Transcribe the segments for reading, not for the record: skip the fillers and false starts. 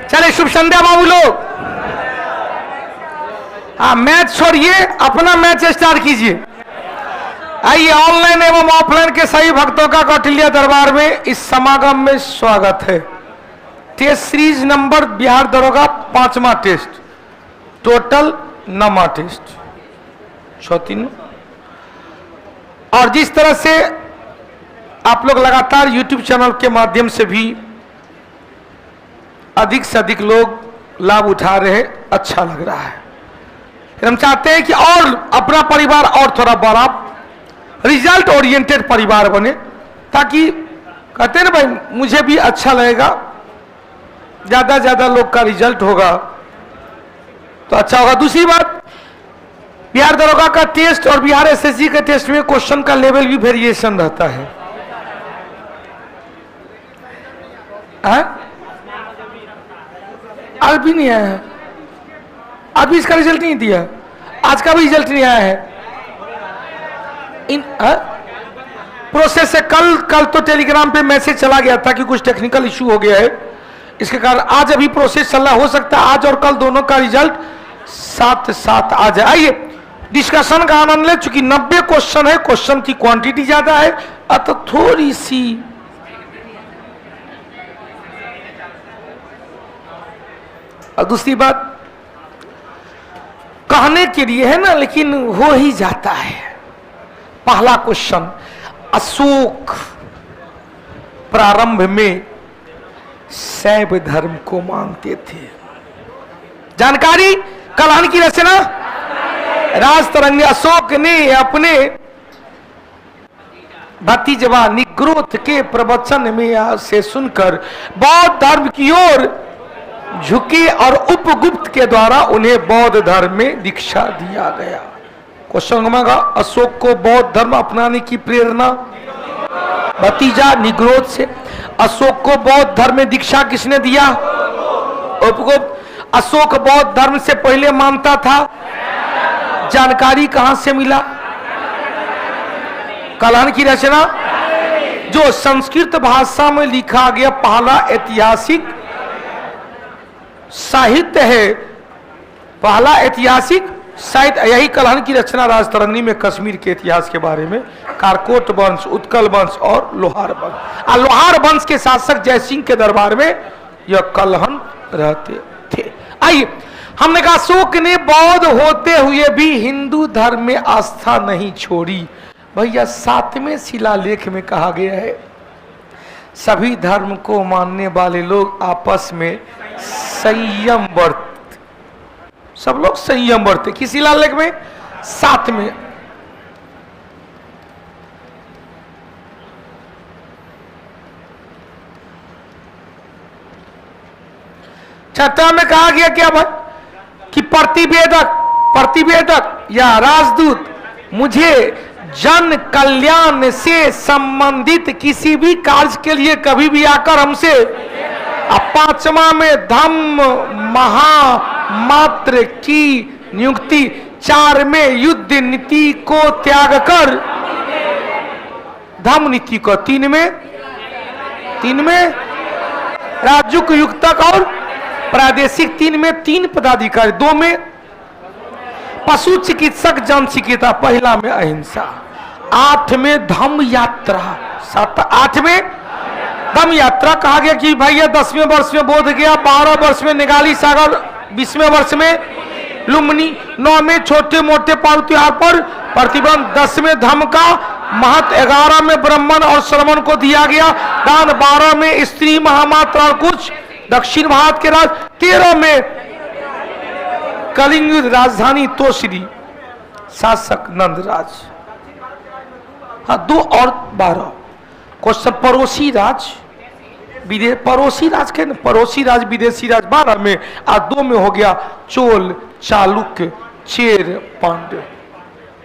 चले शुभ संध्या बाबू लोग। हाँ, मैच छोड़िए, अपना मैच स्टार्ट कीजिए। आइए, ऑनलाइन एवं ऑफलाइन के सभी भक्तों का कौटिल्य दरबार में इस समागम में स्वागत है। टेस्ट सीरीज नंबर बिहार दरोगा 5वां टेस्ट, टोटल 9वां टेस्ट 34। और जिस तरह से आप लोग लगातार YouTube चैनल के माध्यम से भी अधिक से अधिक लोग लाभ उठा रहे हैं, अच्छा लग रहा है। हम चाहते हैं कि और अपना परिवार और थोड़ा बड़ा रिजल्ट ओरिएंटेड परिवार बने, ताकि कहते हैं ना भाई, मुझे भी अच्छा लगेगा, ज्यादा ज्यादा लोग का रिजल्ट होगा तो अच्छा होगा। दूसरी बात, बिहार दरोगा का टेस्ट और बिहार एसएससी के टेस्ट में क्वेश्चन का लेवल भी वेरिएशन रहता है। आज भी नहीं आया है, आज भी इसका रिजल्ट नहीं दिया, आज का भी रिजल्ट नहीं आया है। इन प्रोसेस से कल तो टेलीग्राम पे मैसेज चला गया था कि कुछ टेक्निकल इशू हो गया है, इसके कारण आज अभी प्रोसेस चल रहा, हो सकता है आज और कल दोनों का रिजल्ट साथ साथ आ जाए। आइए डिस्कशन का आनंद ले। चूंकि 90 क्वेश्चन है, क्वेश्चन की क्वांटिटी ज्यादा है, अतः थोड़ी सी और दूसरी बात कहने के लिए है ना, लेकिन हो ही जाता है। पहला क्वेश्चन, अशोक प्रारंभ में शैव धर्म को मानते थे। जानकारी, कलहन की रचना राजतरंगी। अशोक ने अपने भतीजवा निग्रोध के प्रवचन में से सुनकर बौद्ध धर्म की ओर झुके और उपगुप्त के द्वारा उन्हें बौद्ध धर्म में दीक्षा दिया गया। क्वेश्चन होगा, अशोक को बौद्ध धर्म अपनाने की प्रेरणा भतीजा निग्रोध से। अशोक को बौद्ध धर्म में दीक्षा किसने दिया? उपगुप्त। अशोक बौद्ध धर्म से पहले मानता था, जानकारी कहां से मिला? कलहन की रचना, जो संस्कृत भाषा में लिखा गया पहला ऐतिहासिक साहित्य है, पहला ऐतिहासिक साहित्य। यही कलहन की रचना राजतरंगी में कश्मीर के इतिहास के बारे में, कारकोट वंश, उत्कल वंश और लोहार वंश। लोहार वंश के शासक जयसिंह के दरबार में यह कलहन रहते थे। आइए, हमने कहा अशोक ने बौद्ध होते हुए भी हिंदू धर्म में आस्था नहीं छोड़ी। भैया 7वें शिलालेख में कहा गया है, सभी धर्म को मानने वाले लोग आपस में संयम बरत, सब लोग संयम बरते। किस शिलालेख में? 7वें। छठा में कहा गया क्या भाई कि प्रतिवेदक या राजदूत मुझे जन कल्याण से संबंधित किसी भी कार्य के लिए कभी भी आकर हमसे। 5वां में धम्म महामात्र की नियुक्ति। 4 में युद्ध नीति को त्याग कर धम्म नीति को। 3 में राजुक युक्तक और प्रादेशिक। 3 में 3 पदाधिकारी। 2 में पशु चिकित्सक जन चिकित्सा। पहला में अहिंसा। 8 में धम्म यात्रा। 8 में धम्म यात्रा कहा गया कि भैया 10वें वर्ष में बोध गया, 12 वर्ष में निगाली सागर, 20वें वर्ष में लुम्बिनी, 9 में छोटे मोटे पर्व त्योहार पर प्रतिबंध, 10 में धम्म का महत्व, 11 में ब्राह्मण और श्रमण को दिया गया दान, 12 में स्त्री महामात्र और कुछ दक्षिण भारत के राज, 13 में कलिंग राजधानी तोसरी शासक नंदराज। हाँ, 2 और 12 क्वेश्चन। पड़ोसी राज विदेश, पड़ोसी राज के पड़ोसी राज विदेशी राज 12 में, और 2 में हो गया चोल चालुक्य चेर पांड्य।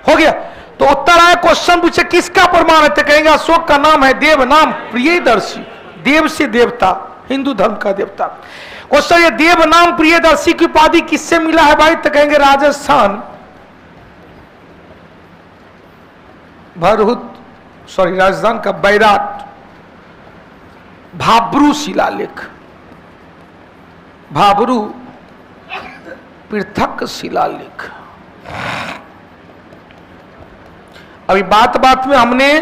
हो गया। तो उत्तर आया, क्वेश्चन पूछे किसका प्रमाण है? तो कहेंगे अशोक का नाम है देव नाम प्रियदर्शी। देव से देवता, हिंदू धर्म का देवता। क्वेश्चन, ये देव नाम प्रियदर्शी की उपाधि किससे मिला है भाई? तो कहेंगे राजस्थान राजस्थान का बैराट भाब्रू शिलालेख। भाबरू पृथक शिलालेख। अभी बात बात में हमने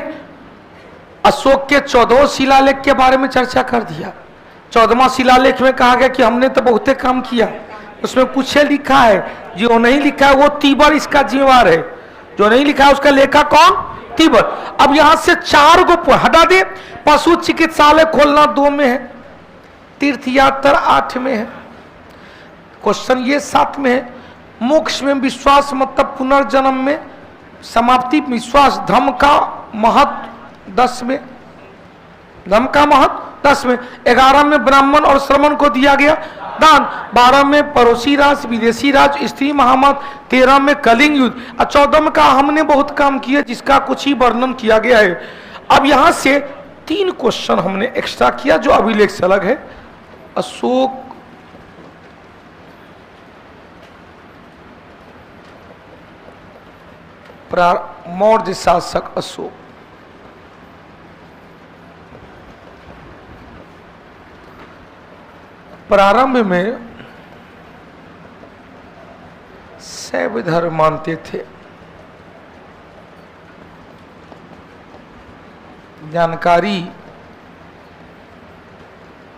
अशोक के 14 शिलालेख के बारे में चर्चा कर दिया। 14वां शिलालेख में कहा गया कि हमने तो बहुते काम किया, उसमें कुछ लिखा है, जो नहीं लिखा है वो तीबर इसका जिम्मेवार है, जो नहीं लिखा है उसका लेखा कौन? तीबर। अब यहां से 4 को हटा दे। पशु चिकित्सालय खोलना 2 में है, तीर्थ यात्रा 8 में है, क्वेश्चन ये 7 में है, मोक्ष में विश्वास मतलब पुनर्जन्म में समाप्ति विश्वास, धर्म का महत्व 10 में, धर्म का महत्व 10 में, 11 में ब्राह्मण और श्रमण को दिया गया दान, 12 में पड़ोसी राज विदेशी राज स्त्री महामत, 13 में कलिंग युद्ध, और 14 में कहा हमने बहुत काम किया जिसका कुछ ही वर्णन किया गया है। अब यहां से 3 क्वेश्चन हमने एक्स्ट्रा किया जो अभिलेख से अलग है। अशोक मौर्य शासक अशोक, प्रारंभ में शैव धर्म मानते थे। जानकारी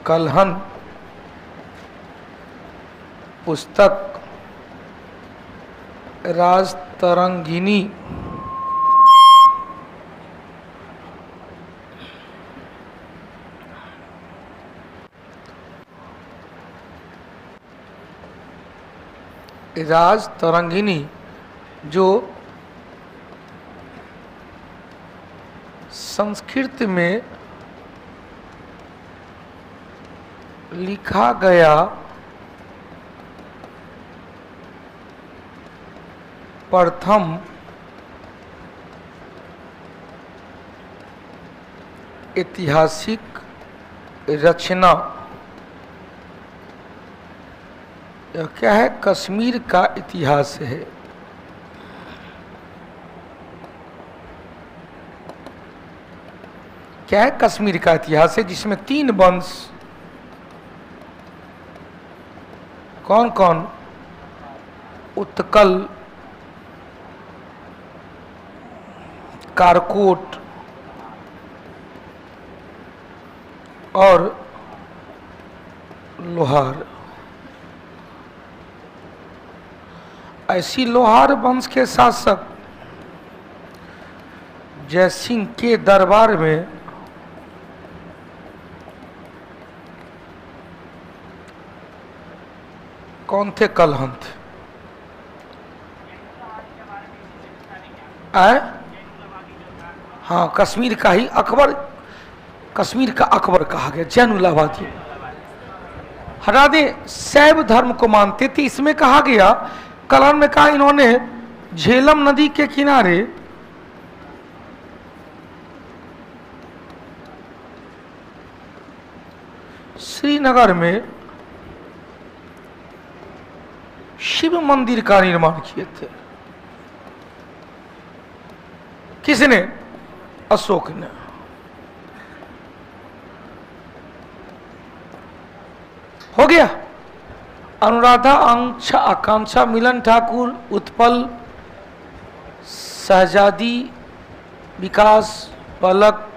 कलहन पुस्तक राजतरंगिनी राजतरंगिनी जो संस्कृत में लिखा गया प्रथम ऐतिहासिक रचना यह क्या है? कश्मीर का इतिहास है। क्या है? कश्मीर का इतिहास है, जिसमें 3 वंश, कौन कौन? उत्कल, कारकोट और लोहार। ऐसी लोहार वंश के शासक जयसिंह के दरबार में कौन थे? कलहन थे। हाँ, कश्मीर का ही अकबर, कश्मीर का अकबर कहा गया, जैनुलाबादी। हटा दे, शैव धर्म को मानते थे। इसमें कहा गया, कलहन में कहा इन्होंने झेलम नदी के किनारे श्रीनगर में शिव मंदिर का निर्माण किए थे। किसने? अशोक ने। हो गया। अनुराधा, आकांक्षा, मिलन ठाकुर, उत्पल, शहजादी, विकास, पलक,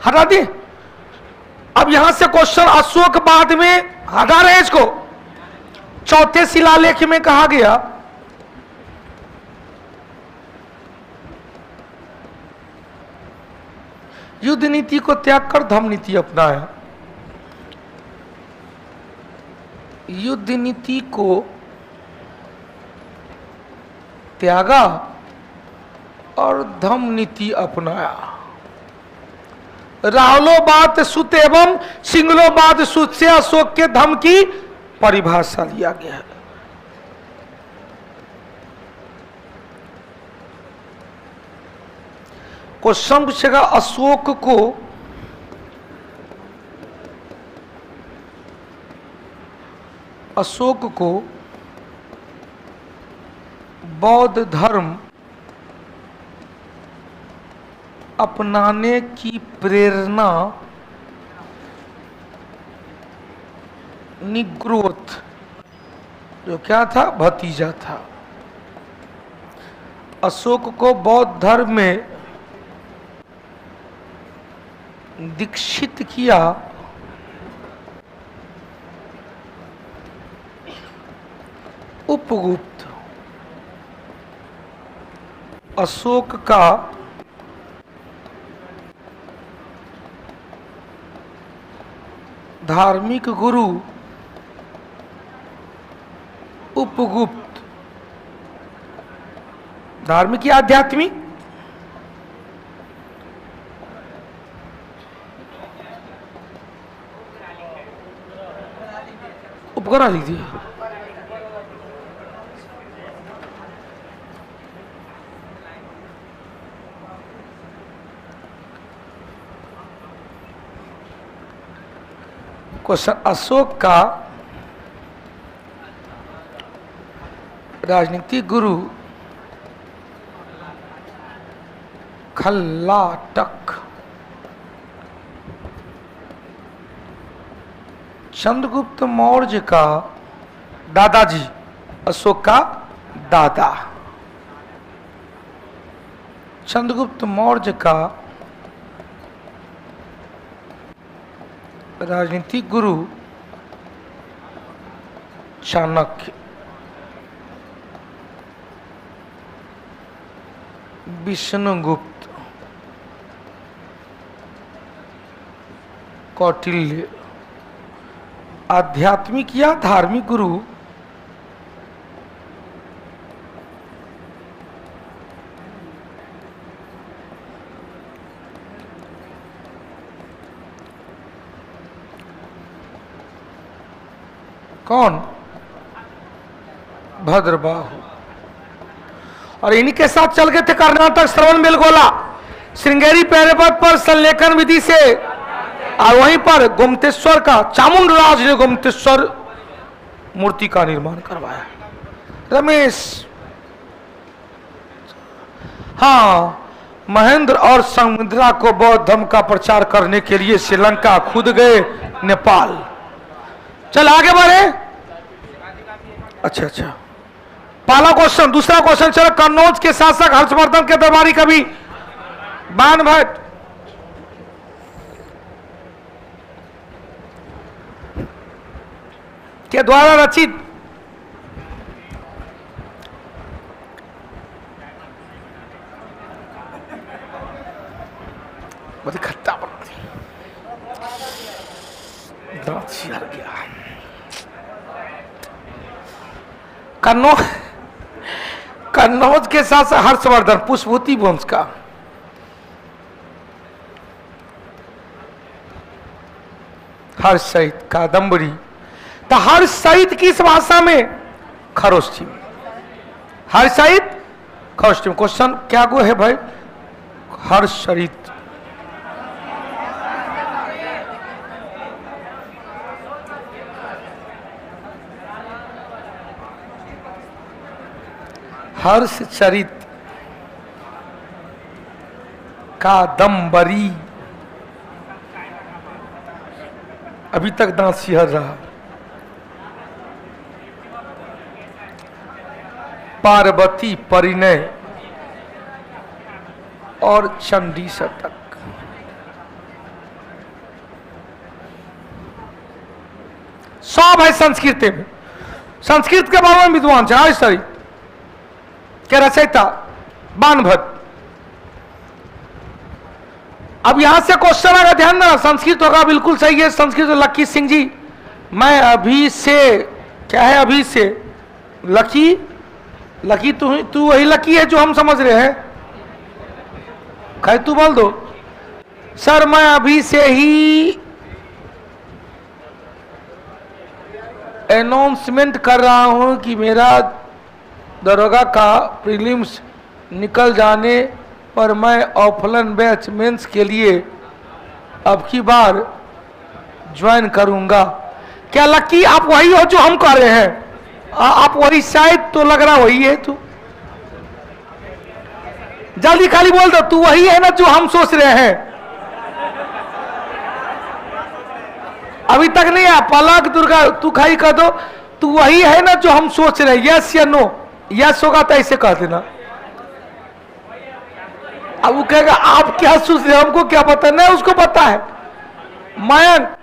हटा दे। अब यहां से क्वेश्चन अशोक बाद में हटा रहे इसको। 4थे शिलालेख में कहा गया युद्ध नीति को त्याग कर धर्म नीति अपनाया। युद्ध नीति को त्यागा और धर्म नीति अपनाया। राहुलो बात सुत एवं सिंगलो बात सुत से अशोक के धर्म की परिभाषा लिया गया है। क्वेश्चन पूछेगा अशोक को बौद्ध धर्म अपनाने की प्रेरणा निग्रोथ, जो क्या था, भतीजा था। अशोक को बौद्ध धर्म में दीक्षित किया उपगुप्त। अशोक का धार्मिक गुरु उपगुप्त। धार्मिक या आध्यात्मिक? उपकरा लिख दिया। क्वेश्चन, अशोक का राजनीतिक गुरु खल्लाटक चंद्रगुप्त मौर्य का दादाजी, अशोक का दादा। चंद्रगुप्त मौर्य का राजनीतिक गुरु चाणक्य। विष्णुगुप्त, कौटिल्य। आध्यात्मिक या धार्मिक गुरु कौन? भद्रबाहु। और इन्हीं के साथ चल गए थे कर्नाटक, श्रवण बेलगोला, श्रृंगेरी पैरेपथ पर संलेखन विधि से, और वहीं पर गोमतेश्वर का चामुंडराज ने गोमतेश्वर मूर्ति का निर्माण करवाया। रमेश, हाँ, महेंद्र और संमित्रा को बौद्ध धर्म का प्रचार करने के लिए श्रीलंका खुद गए, नेपाल। चल आगे बढ़े। अच्छा अच्छा, पहला क्वेश्चन। दूसरा क्वेश्चन, चलो, कन्नौज के शासक हर्षवर्धन के दरबारी कवि बाणभट्ट के द्वारा रचित खट्टा गया। कन्नौज के शासक हर्षवर्धन, पुष्पभूति वंश का। हर्षहित, कादम्बरी। तो हर्षहित किस भाषा में? खरोष्ठी में। हर्षहित खरोष्ठी में। क्वेश्चन क्या गो है भाई? हर्षहित। हर्षचरित, कादम्बरी। अभी तक दांत सिहर रहा। पार्वती परिणय और चंडी शतक। सब है संस्कृत में। संस्कृत के बारे में विद्वान है हर्षचरित के रचयिता बाणभट्ट। अब यहां से क्वेश्चन आएगा, ध्यान देना। संस्कृत होगा, बिल्कुल सही है। संस्कृत लकी सिंह जी, मैं अभी से, क्या है अभी से? लकी, लकी तू वही लकी है जो हम समझ रहे हैं। खैर तू बोल दो। सर मैं अभी से ही अनाउंसमेंट कर रहा हूं कि मेरा दरोगा का प्रीलिम्स निकल जाने पर मैं ऑफलाइन बैच मेंस के लिए अब की बार ज्वाइन करूंगा। क्या लकी आप वही हो जो हम कह रहे हैं? आप वही, शायद तो लग रहा वही है। तू जल्दी खाली बोल दो, तू वही है ना जो हम सोच रहे हैं? अभी तक नहीं आया। पलक दुर्गा तू खाई कर दो, तू वही है ना जो हम सोच रहे हैं, यस या नो। यस होगा तो ऐसे कह देना। अब वो कहेगा आप क्या सोच रहे, हमको क्या पता, नहीं उसको पता है। मयंक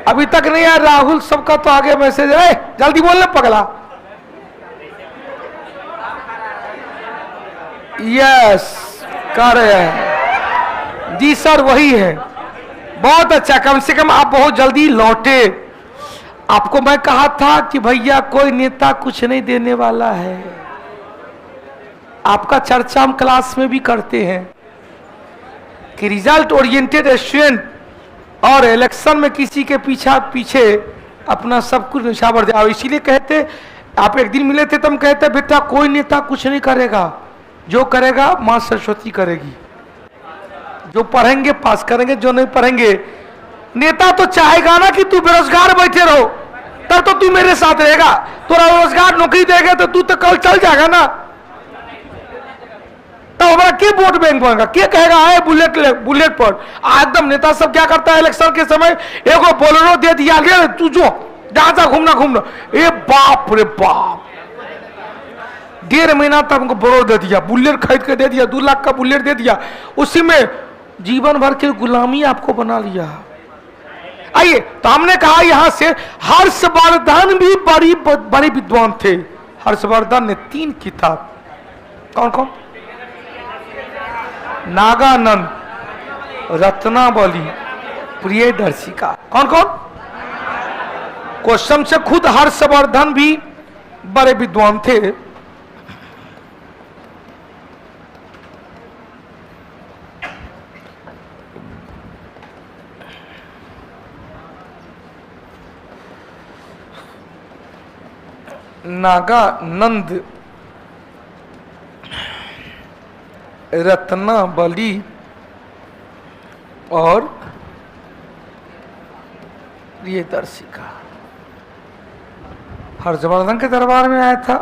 अभी तक नहीं आया। राहुल सबका तो आगे मैसेज है, जल्दी बोलने पगला। यस कर रहे हैं जी सर, वही है। बहुत अच्छा, कम से कम आप बहुत जल्दी लौटे। आपको मैं कहा था कि भैया कोई नेता कुछ नहीं देने वाला है। आपका चर्चा हम क्लास में भी करते हैं कि रिजल्ट ओरिएंटेड स्टूडेंट और इलेक्शन में किसी के पीछे अपना सब कुछ निछावर दिया। इसीलिए कहते, आप एक दिन मिले थे तो हम कहते बेटा कोई नेता कुछ नहीं करेगा, जो करेगा मां सरस्वती करेगी। जो पढ़ेंगे पास करेंगे, जो नहीं पढ़ेंगे। नेता तो चाहेगा ना कि तू बेरोजगार बैठे रहो, तब तो तू मेरे साथ रहेगा। तो रोजगार नौकरी देगा तो तू तो कल चल जाएगा ना। तो हमारा के वोट बैंक बनेगा, के कहेगा है बुलेट पर। एकदम नेता सब क्या करता है इलेक्शन के समय, एगो बोलेरो दे दिया, ले तू जो जहां जा घूमना। ए बाप रे बाप, 1.5 महीना तक हमको बोलेरो दे दिया, बुलेट खरीद के दे दिया, 2 लाख का बुलेट दे दिया। उसी में जीवन भर की गुलामी आपको बना लिया। आइए, तो हमने कहा यहां से हर्षवर्धन भी बड़े विद्वान थे। हर्षवर्धन ने 3 किताब, कौन कौन? नागानंद, रत्नावली, प्रियदर्शिका। कौन कौन? क्वेश्चन से खुद हर्षवर्धन भी बड़े विद्वान थे। नागानंद, रत्नावली और प्रियदर्शिका हर्षवर्धन के दरबार में आया था।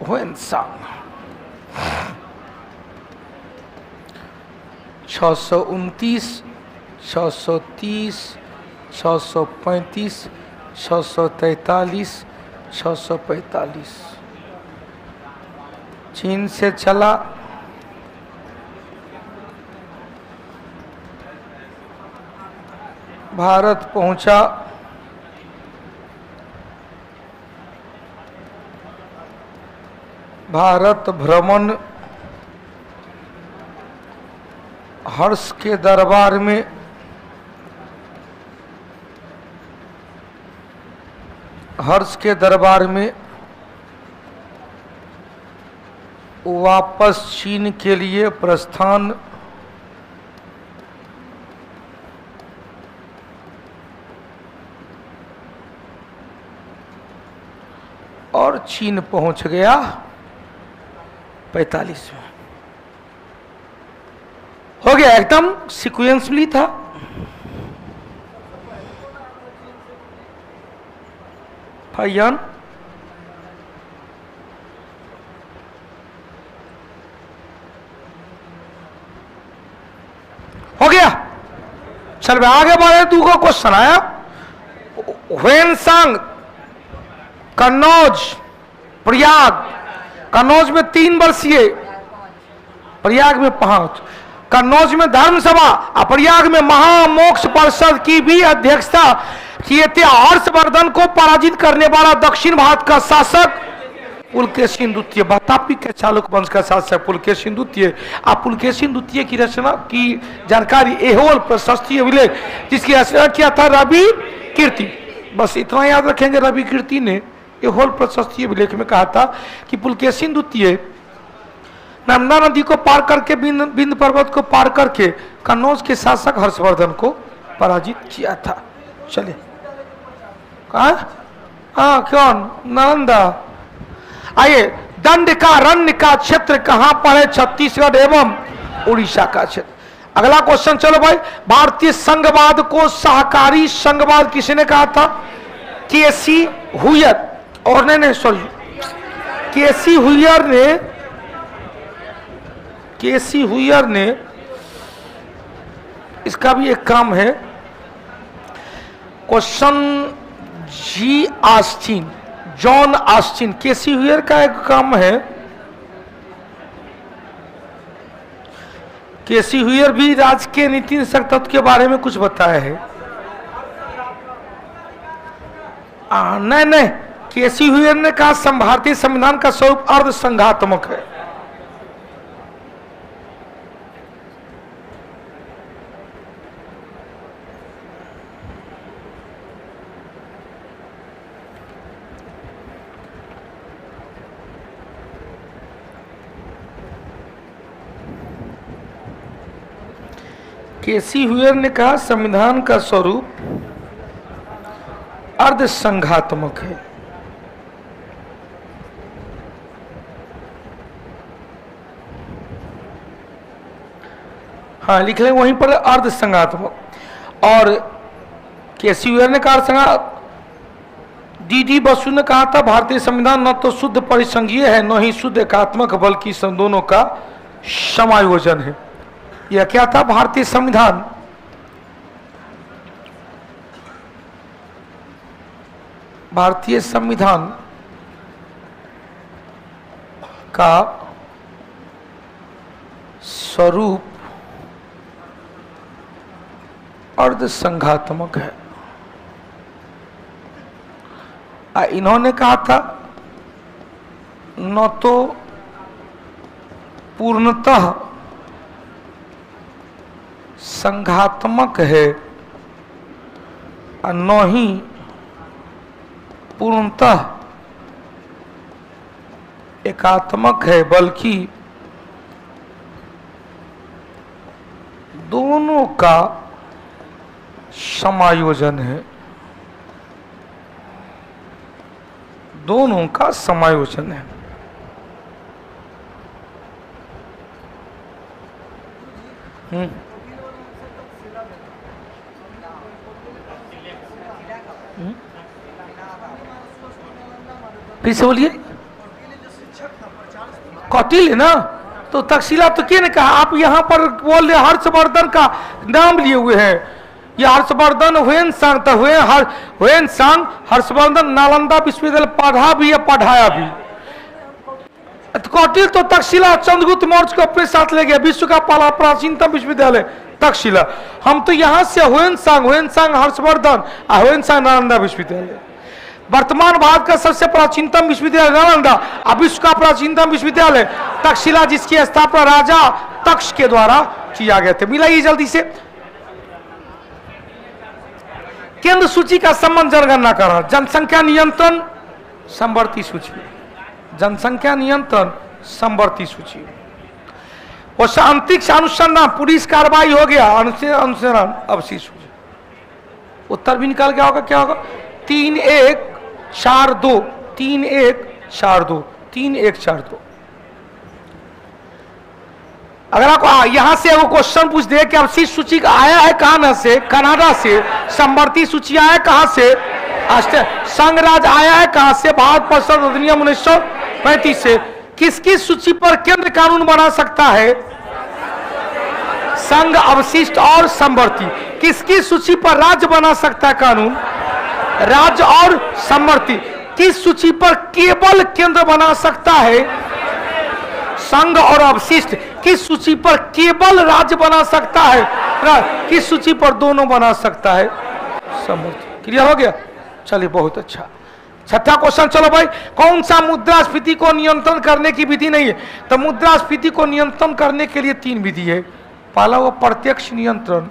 वो इंसान 629, 630, 635, 643, 645 चीन से चला। भारत पहुंचा। भारत भ्रमण, हर्ष के दरबार में वापस चीन के लिए प्रस्थान। और चीन पहुंच गया 45 में। हो गया, एकदम सीक्वेंसली था। भाईजान हो गया। चल मैं आगे बढ़े, तू को क्वेश्चन आया। ह्वेनसांग, कन्नौज, प्रयाग। कन्नौज में 3 वर्षीय, प्रयाग में 5। कन्नौज में धर्म सभा और प्रयाग में महामोक्ष परिषद की भी अध्यक्षता किए थे। हर्षवर्धन को पराजित करने वाला दक्षिण भारत का शासक पुलकेशिन द्वितीय, वातापी के चालुक्य वंश का शासक पुलकेशिन द्वितीय। आप पुलकेशिन द्वितीय की रचना की जानकारी एहोल प्रशस्ति अभिलेख, जिसकी रचना किया था रवि कीर्ति। बस इतना याद रखेंगे, रवि कीर्ति ने एहोल प्रशस्ति अभिलेख में कहा था कि पुलकेशिन द्वितीय नर्मदा नदी को पार करके, बिंद पर्वत को पार करके कन्नौज के शासक हर्षवर्धन को पराजित किया था। चलिए, हाँ कौन? नालंदा। आइए, दंड का रण्य का क्षेत्र कहां पर है? छत्तीसगढ़ एवं उड़ीसा का क्षेत्र। अगला क्वेश्चन, चलो भाई। भारतीय संघवाद को सहकारी संघवाद किसने कहा था? केसी हुयर। और नहीं सॉरी, केसी हुयर ने इसका भी एक काम है। क्वेश्चन जी Austin, John Austin, KC Wheare का एक काम है। केसी हुयर भी राजकीय नीति निषेध तत्व के बारे में कुछ बताया है। नहीं नहीं, केसी हुयर ने कहा भारतीय संविधान का स्वरूप अर्ध संघात्मक है। केसी हुयर ने कहा संविधान का स्वरूप अर्ध संघात्मक है। हाँ लिख लें वहीं पर अर्ध संघात्मक। और केसी हुयर ने कहा संघात, डी बसु ने कहा था भारतीय संविधान न तो शुद्ध परिसंघीय है न ही शुद्ध एकात्मक बल्कि दोनों का समायोजन है। यह क्या था? भारतीय संविधान का स्वरूप अर्ध संघात्मक है। इन्होंने कहा था न तो पूर्णतः संघात्मक है और न ही पूर्णतः एकात्मक है बल्कि दोनों का समायोजन है। दोनों का समायोजन है। फिर से बोलिए। कौटिल्य ना, तो तक्षशिला तो क्या ने कहा? आप यहाँ पर बोल रहे हर्षवर्धन का नाम लिए हुए हैं। ये हर्षवर्धन ह्वेनसांग था, ह्वेनसांग हर्षवर्धन नालंदा विश्वविद्यालय पढ़ा भी है, पढ़ाया भी। कौटिल्य तो तक्षशिला चंद्रगुप्त मौर्य को अपने साथ ले गया, विश्व का पहला प्राचीनतम विश्वविद्यालय तक्षशिला। हम तो यहाँ से ह्वेनसांग हर्षवर्धन, ह्वेनसांग नालंदा विश्वविद्यालय। वर्तमान भारत का सबसे प्राचीनतम विश्वविद्यालय नालंदा, अब विश्व का प्राचीनतम विश्वविद्यालय तक्षशिला, जिसकी स्थापना राजा तक्ष के द्वारा किया गया था। मिलाइए जल्दी से। केंद्र सूची का संबंध जनगणना कर रहा, जनसंख्या नियंत्रण संवर्ती सूची, जनसंख्या नियंत्रण संवर्ती सूची। और अंतरिक्ष अनुसंधान पुलिस कार्रवाई हो गया, अनुसंधान अवशिष्ट सूची। उत्तर भी निकाल गया होगा, क्या होगा? 3142, 3142, 3142। अगर आपको यहां से वो क्वेश्चन पूछ दे कि अवशिष्ट सूची का आया है कहां से? कनाडा से। संवर्ती सूची आया कहां से? संघ राज आया है कहां से? भारत परिषद अधिनियम 1935 से। किसकी सूची पर केंद्र कानून बना सकता है? संघ, अवशिष्ट और संवर्ती। किसकी सूची पर राज्य बना सकता है कानून? राज्य और संवर्ती। किस सूची पर केवल केंद्र बना सकता है? संघ और अवशिष्ट। किस सूची पर केवल राज्य बना सकता है? किस सूची पर दोनों बना सकता है? संवर्ती। क्लियर हो गया? चलिए बहुत अच्छा। छठा क्वेश्चन, चलो भाई। कौन सा मुद्रास्फीति को नियंत्रण करने की विधि नहीं है? तो मुद्रास्फीति को नियंत्रण करने के लिए 3 विधि है। पहला वो प्रत्यक्ष नियंत्रण,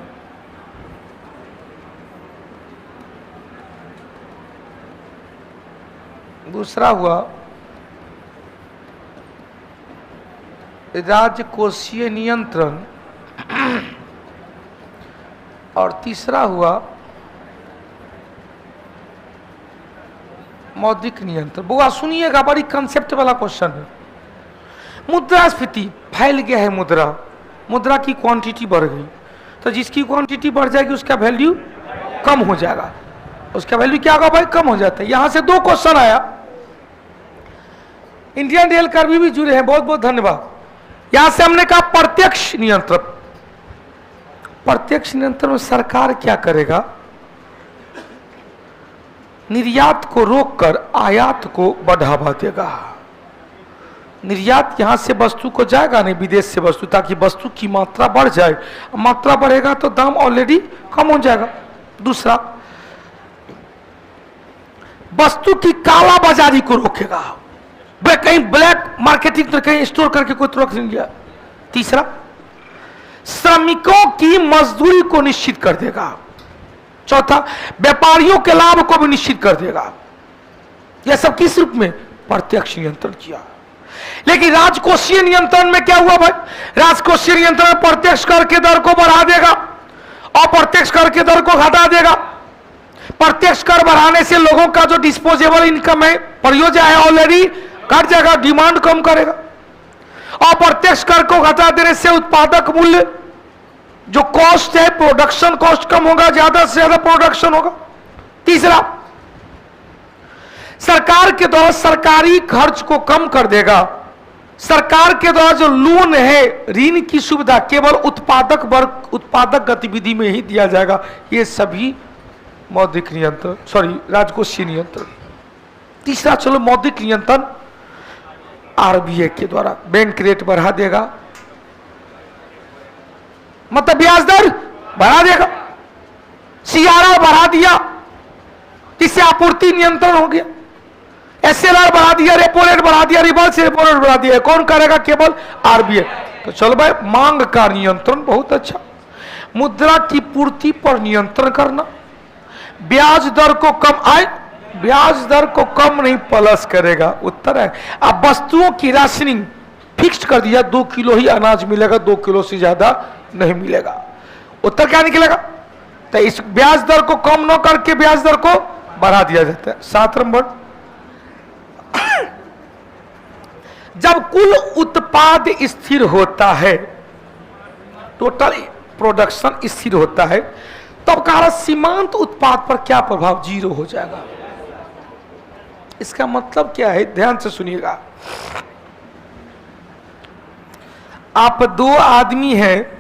दूसरा हुआ राजकोषीय नियंत्रण और तीसरा हुआ मौद्रिक नियंत्रण। बुआ सुनिएगा, बड़ी कंसेप्ट वाला क्वेश्चन है। मुद्रास्फीति, फैल गया है मुद्रा की क्वांटिटी बढ़ गई, तो जिसकी क्वांटिटी बढ़ जाएगी उसका वैल्यू कम हो जाएगा। उसका वैल्यू क्या होगा भाई? कम हो जाता है। यहां से 2 क्वेश्चन आया। इंडियन रेल कर्मी भी जुड़े हैं, बहुत बहुत धन्यवाद। यहां से हमने कहा प्रत्यक्ष नियंत्रण, प्रत्यक्ष नियंत्रण में सरकार क्या करेगा? निर्यात को रोककर आयात को बढ़ावा देगा। निर्यात यहां से वस्तु को जाएगा नहीं विदेश से वस्तु, ताकि वस्तु की मात्रा बढ़ जाए। मात्रा बढ़ेगा तो दाम ऑलरेडी कम हो जाएगा। दूसरा, वस्तु की काला बाजारी को रोकेगा, कहीं ब्लैक मार्केटिंग तो कहीं स्टोर करके कोई रोक नहीं गया। तीसरा, श्रमिकों की मजदूरी को निश्चित कर देगा। चौथा, व्यापारियों के लाभ को भी निश्चित कर देगा। यह सब किस रूप में? प्रत्यक्ष नियंत्रण किया। लेकिन राजकोषीय नियंत्रण में क्या हुआ भाई? राजकोषीय नियंत्रण में प्रत्यक्ष कर के दर को बढ़ा देगा, अप्रत्यक्ष कर के दर को घटा देगा। प्रत्यक्ष कर बढ़ाने से लोगों का जो डिस्पोजेबल इनकम है, प्रयोजन है, ऑलरेडी घट जाएगा, डिमांड कम करेगा। अप्रत्यक्ष कर को घटा देने से उत्पादक मूल्य, जो कॉस्ट है, प्रोडक्शन कॉस्ट कम होगा, ज्यादा से ज्यादा प्रोडक्शन होगा। तीसरा, सरकार के द्वारा सरकारी खर्च को कम कर देगा। सरकार के द्वारा जो लोन है, ऋण की सुविधा केवल उत्पादक वर्ग, उत्पादक गतिविधि में ही दिया जाएगा। ये सभी मौद्रिक नियंत्रण, राजकोषीय नियंत्रण। तीसरा, चलो मौद्रिक नियंत्रण आरबीआई के द्वारा बैंक रेट बढ़ा देगा, मतलब ब्याज दर बढ़ा देगा। सीआरआर बढ़ा दिया, इससे आपूर्ति नियंत्रण हो गया। एसएलआर बढ़ा दिया, रेपो रेट बढ़ा दिया, रिवर्स रेपो रेट बढ़ा दिया। कौन करेगा? केवल आरबीआई। तो चलो भाई, मांग का नियंत्रण बहुत अच्छा। मुद्रा की पूर्ति पर नियंत्रण करना, ब्याज दर को कम आए, ब्याज दर को कम नहीं प्लस करेगा। उत्तर है, अब वस्तुओं की राशनिंग फिक्स्ड कर दिया, 2 किलो ही अनाज मिलेगा, 2 किलो से ज्यादा नहीं मिलेगा। उत्तर क्या निकलेगा? तो इस ब्याज दर को कम न करके ब्याज दर को बढ़ा दिया जाता है। 7 नंबर, जब कुल उत्पाद स्थिर होता है, टोटल प्रोडक्शन स्थिर होता है, तब कहा सीमांत उत्पाद पर क्या प्रभाव? 0 हो जाएगा। इसका मतलब क्या है? ध्यान से सुनिएगा। आप 2 आदमी हैं,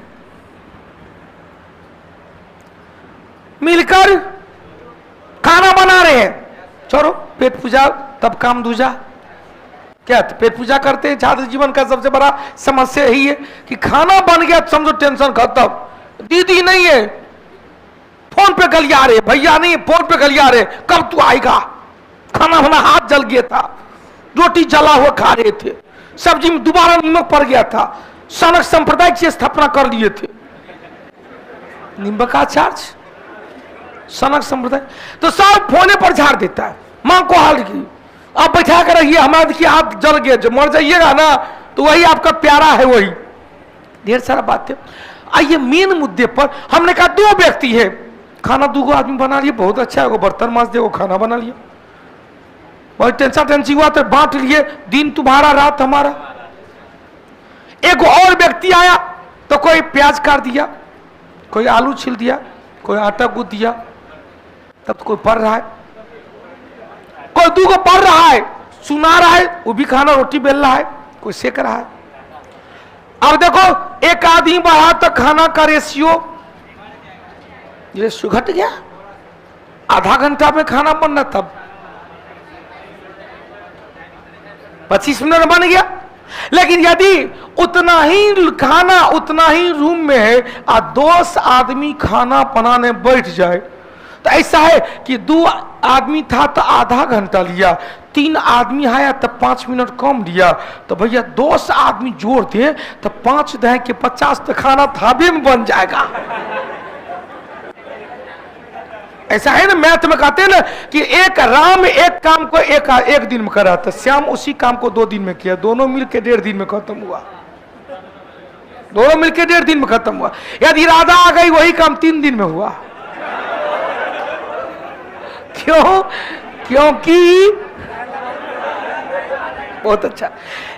मिलकर खाना बना रहे हैं। छोड़ो पेट पूजा, तब काम दूजा। क्या पेट पूजा करते हैं? छात्र जीवन का सबसे बड़ा समस्या यही है कि खाना बन गया, समझो टेंशन खत्म। दीदी नहीं है, फोन पे गलिया रहे, भैया नहीं है, फोन पे गलिया रहे, कब तू आएगा? खाना बना, हाथ जल गया था, रोटी जला हुआ खा रहे थे, सब्जी में दोबारा नमक पड़ गया था, सनक संप्रदाय की स्थापना कर लिए थे। निम्बकाचार्य, सनक संप्रदाय, तो सब फोने पर झाड़ देता है। मां को हाल की, आप बैठा कर रहिए, हमारा देखिए हाथ जल गया, जब मर जाइएगा ना तो वही आपका प्यारा है, वही ढेर सारा बातें। आइए मेन मुद्दे पर। हमने कहा 2 व्यक्ति है, खाना 2 आदमी बना लिए, बहुत अच्छा है, वो बर्तन मांज दे, वो खाना बना लिया। बहुत टेंशन हुआ तो बांट लिए, दिन तुम्हारा रात हमारा। एक और व्यक्ति आया तो कोई प्याज काट दिया, कोई आलू छिल दिया, कोई आटा गूंथ दिया, तब तो कोई पढ़ रहा है, कोई 2 को पढ़ रहा है, सुना रहा है, वो भी खाना रोटी बेल रहा है, कोई सेक रहा है। अब देखो, एक आदमी बढ़ा तो खाना का रेशियो घट गया, आधा घंटा में खाना बनना, तब 25 मिनट बन गया। लेकिन यदि उतना ही खाना उतना ही रूम में है और 2 आदमी खाना बनाने बैठ जाए, तो ऐसा है कि 2 आदमी था तो आधा घंटा लिया, 3 आदमी आया तो 5 मिनट कम लिया, तो भैया 2 आदमी जोड़ दे तो 5 दह के 50 तो खाना थाबे में बन जाएगा। ऐसा है ना, मैथ में कहते हैं ना कि एक राम एक काम को एक दिन में करा था, श्याम उसी काम को 2 दिन में किया, दोनों मिलकर 1.5 दिन में खत्म हुआ, दोनों मिलकर 1.5 दिन में खत्म हुआ। यदि राधा आ गई, वही काम 3 दिन में हुआ। क्यों? क्योंकि बहुत अच्छा।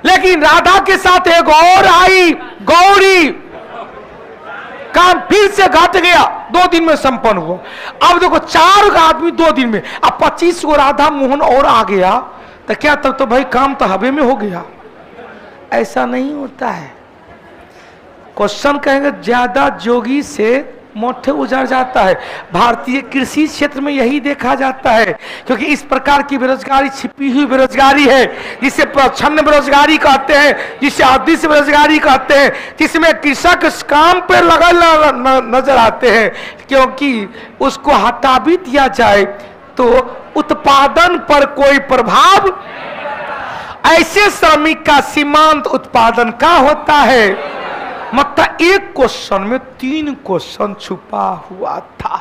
लेकिन राधा के साथ एक और आई, गौरी, काम फिर से घट गया, 2 दिन में संपन्न हुआ। अब देखो 4 आदमी 2 दिन में, अब 25 को राधा मोहन और आ गया, तो क्या तब तो भाई काम तो हवे में हो गया। ऐसा नहीं होता है। क्वेश्चन कहेंगे ज्यादा जोगी से मोठे उजड़ जाता है। भारतीय कृषि क्षेत्र में यही देखा जाता है, क्योंकि इस प्रकार की बेरोजगारी छिपी हुई बेरोजगारी है, जिसे प्रच्छन्न बेरोजगारी कहते हैं, जिसे अदृश्य बेरोजगारी कहते हैं, जिसमें कृषक इस काम पे लगा नजर आते हैं, क्योंकि उसको हटा भी दिया जाए तो उत्पादन पर कोई प्रभाव। ऐसे श्रमिक का सीमांत उत्पादन का होता है। मतलब एक क्वेश्चन में 3 क्वेश्चन छुपा हुआ था।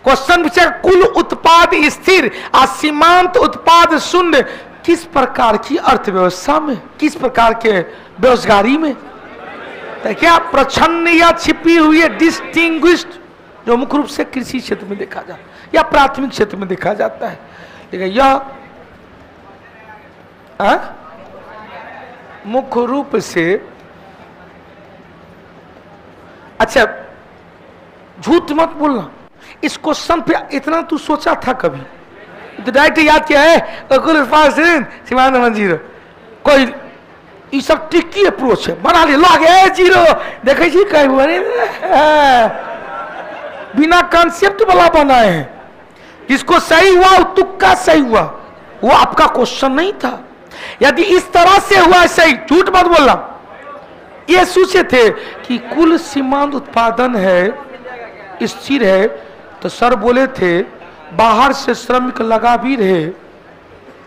क्वेश्चन पूछा कुल उत्पाद स्थिर और सीमांत उत्पाद शून्य किस प्रकार की अर्थव्यवस्था में, किस प्रकार के बेरोजगारी में। तो क्या प्रच्छन्न या छिपी हुई डिस्टिंग्विश्ड, जो मुख्य रूप से कृषि क्षेत्र में देखा जाता है या प्राथमिक क्षेत्र में देखा जाता है। ठीक है, यह मुख्य रूप से। अच्छा, झूठ मत बोलना। इस क्वेश्चन पे इतना तू सोचा था कभी? तो डायरेक्ट याद किया है सीमांत जीरो। कोई ये सब ट्रिकी अप्रोच है, बना ले लॉग है जीरो। देखे जी कई बने बिना कॉन्सेप्ट वाला बनाए हैं। जिसको सही हुआ वो तुक्का सही हुआ, वो आपका क्वेश्चन नहीं था। यदि इस तरह से हुआ सही, झूठ मत बोलना। ये सोचे थे कि कुल सीमांत उत्पादन है स्थिर है, तो सर बोले थे बाहर से श्रमिक लगा भी रहे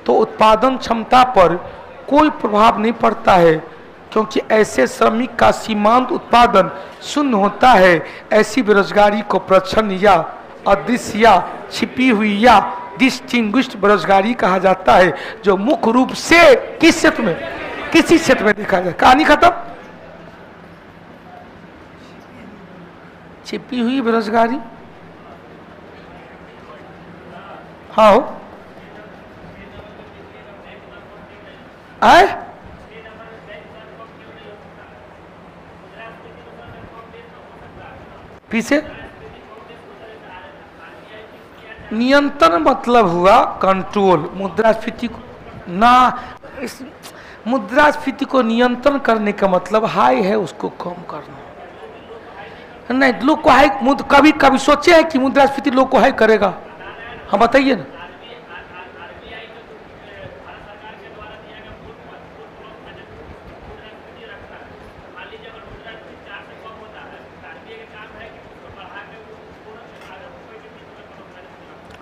तो उत्पादन क्षमता पर कोई प्रभाव नहीं पड़ता है, क्योंकि ऐसे श्रमिक का सीमांत उत्पादन शून्य होता है। ऐसी बेरोजगारी को प्रच्छन्न या अदृश्य या छिपी हुई या डिस्टिंग्विश्ड बेरोजगारी कहा जाता है, जो मुख्य रूप से किस क्षेत्र में, किसी क्षेत्र में देखा जाए। कहानी खत्म। छिपी हुई बेरोजगारी। हाँ आए पीछे नियंत्रण मतलब हुआ कंट्रोल। मुद्रास्फीति को ना, इस मुद्रास्फीति को नियंत्रण करने का मतलब हाई है उसको कम करना नहीं। लोग को हाई कभी कभी सोचे है कि मुद्रास्फीति लोग को हाई करेगा? हाँ बताइए ना।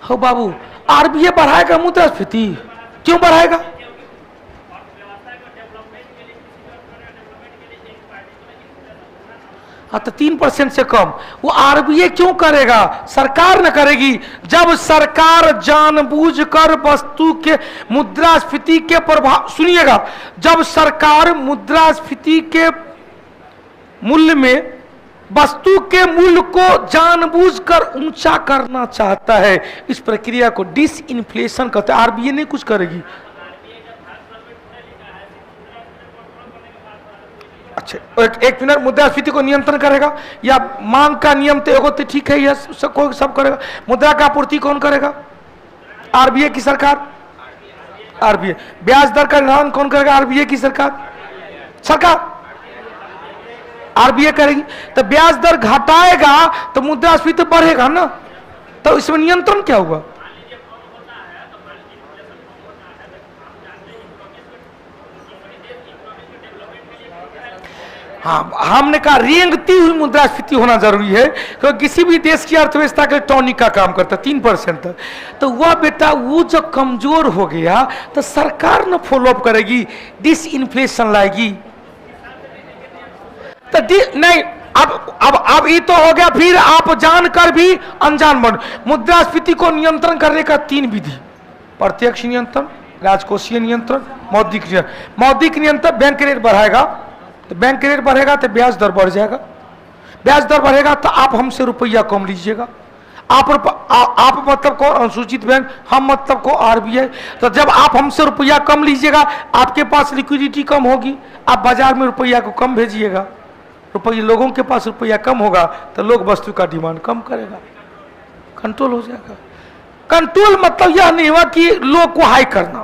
हो बाबू, आरबीआई बढ़ाएगा मुद्रास्फीति? क्यों बढ़ाएगा? हाँ तो 3% से कम वो आरबीआई क्यों करेगा? सरकार न करेगी। जब सरकार जानबूझकर वस्तु के मुद्रास्फीति के प्रभाव, सुनिएगा, जब सरकार मुद्रास्फीति के मूल्य में वस्तु के मूल्य को जानबूझकर ऊंचा करना चाहता है, इस प्रक्रिया को डिसइन्फ्लेशन कहते हैं। आरबीआई नहीं कुछ करेगी। अच्छा एक मिनट, मुद्रास्फीति को नियंत्रण करेगा या मांग का नियम तो एगो तो ठीक है, यह सब करेगा। मुद्रा का आपूर्ति कौन करेगा? आरबीआई की सरकार। आरबीआई। ब्याज दर का निर्धारण कौन करेगा? आरबीआई की सरकार। सरकार आरबीआई करेगी। तो ब्याज दर घटाएगा तो मुद्रास्फीति बढ़ेगा ना, तो इसमें नियंत्रण क्या हुआ? हाँ, हमने कहा रेंगती हुई मुद्रास्फीति होना जरूरी है, क्योंकि किसी भी देश की अर्थव्यवस्था के टॉनिक का काम करता है 3% तक। तो वह बेटा वो जो कमजोर हो गया तो सरकार न फॉलोअप करेगी, डिसइन्फ्लेशन लाएगी। तो नहीं, अब ये तो हो गया। फिर आप जानकर भी अनजान बन। मुद्रास्फीति को नियंत्रण करने का 3 विधि: प्रत्यक्ष नियंत्रण, राजकोषीय नियंत्रण, मौद्रिक नियंत्रण। मौद्रिक नियंत्रण, बैंक रेट बढ़ाएगा तो बैंक रेट बढ़ेगा तो ब्याज दर बढ़ जाएगा। ब्याज दर बढ़ेगा तो आप हमसे रुपया कम लीजिएगा। आप मतलब को अनुसूचित बैंक, हम मतलब को आरबीआई। तो जब आप हमसे रुपया कम लीजिएगा, आपके पास लिक्विडिटी कम होगी, आप बाजार में रुपया को कम भेजिएगा। रुपये लोगों के पास रुपया कम होगा तो लोग वस्तु का डिमांड कम करेगा, कंट्रोल हो जाएगा। कंट्रोल मतलब यह नहीं हुआ कि लोग को हाई करना,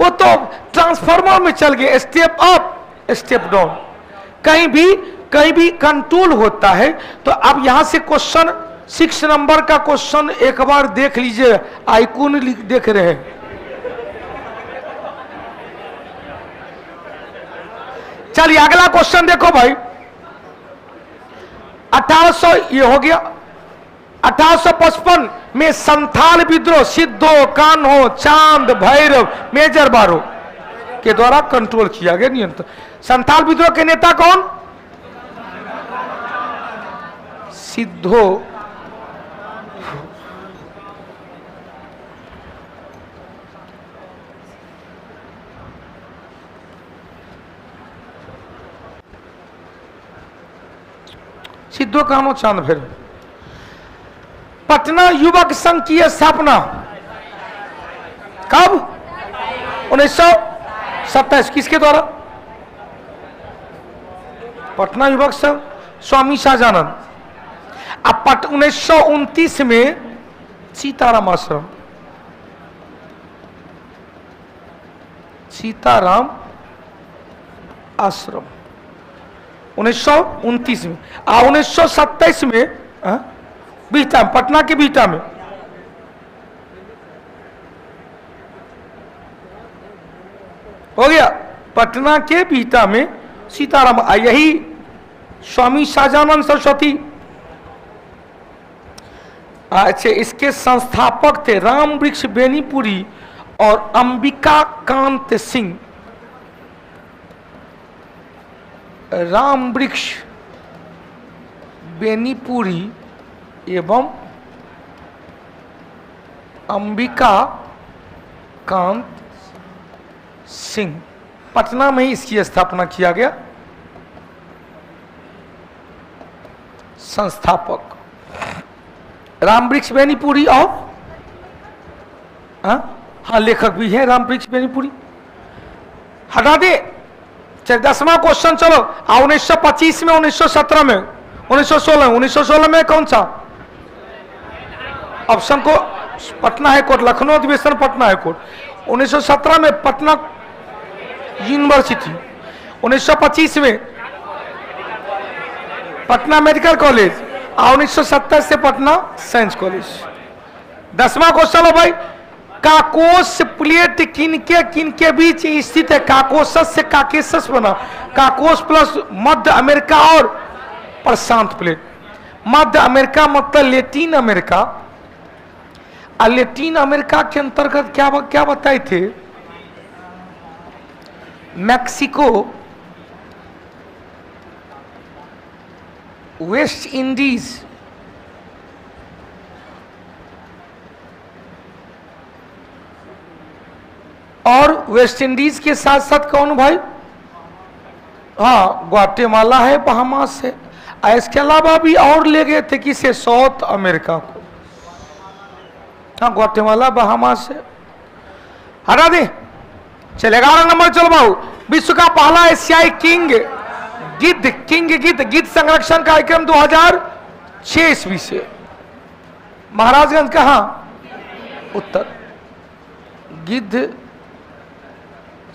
वो तो ट्रांसफार्मर में चल गए, स्टेप अप स्टेप डाउन। कहीं भी कहीं भी कंट्रोल होता है। तो अब यहां से क्वेश्चन 6 नंबर का क्वेश्चन एक बार देख लीजिए, आइकॉन देख रहे हैं। चलिए अगला क्वेश्चन देखो भाई, 1800 ये हो गया। 1855 में संथाल विद्रोह सिद्धो, कान्हो, चांद, भैरव, मेजर बारो के द्वारा कंट्रोल किया गया, नियंत्रण। संथाल विद्रोह के नेता कौन? सिद्धो, सिद्धो, कान्हो, चांद, भैरव। पटना युवक संघ की स्थापना कब? 1927। किसके द्वारा? पटना युवक संघ स्वामी शाहजानंद। अब 1929 में सीताराम आश्रम, सीताराम आश्रम 1929 में। 1927 में बीटा, पटना के बीटा में हो गया। पटना के बीटा में सीताराम, यही स्वामी शाहजानंद सरस्वती। अच्छा, इसके संस्थापक थे राम वृक्ष बेनीपुरी और अंबिका कांत सिंह। राम वृक्ष बेनीपुरी एवं अंबिका कांत सिंह, पटना में ही इसकी स्थापना किया गया। संस्थापक राम वृक्ष बेनीपुरी और हाँ लेखक भी है राम वृक्ष बेनीपुरी। हटा दे। चल 10वां क्वेश्चन चलो। 1925 में, 1917 में, 1916 में कौन सा ऑप्शन को? पटना हाई कोर्ट, लखनऊ अधिवेशन पटना हाई कोर्ट। 1917 में पटना यूनिवर्सिटी, 1925 में पटना मेडिकल कॉलेज और 1970 से पटना साइंस कॉलेज। 10वां क्वेश्चन हो भाई, काकोस प्लेट किनके किनके बीच स्थित है? काकोसस से काकेसस बना, काकोस प्लस मध्य अमेरिका और प्रशांत प्लेट। मध्य अमेरिका मतलब लैटिन अमेरिका, और लैटिन अमेरिका के अंतर्गत क्या बताए थे? मैक्सिको, वेस्ट इंडीज, और वेस्ट इंडीज के साथ साथ कौन भाई? हाँ, ग्वाटेमाला है, बहामास है। इसके अलावा भी और ले गए थे किसे? साउथ अमेरिका को। हाँ, ग्वाटेमाला, बहामास है। हटा दे। चल 11 नंबर चलो भाऊ। विश्व का पहला एशियाई गिद्ध संरक्षण कार्यक्रम 2006 ईस्वी से महाराजगंज कहाँ? उत्तर। गिद्ध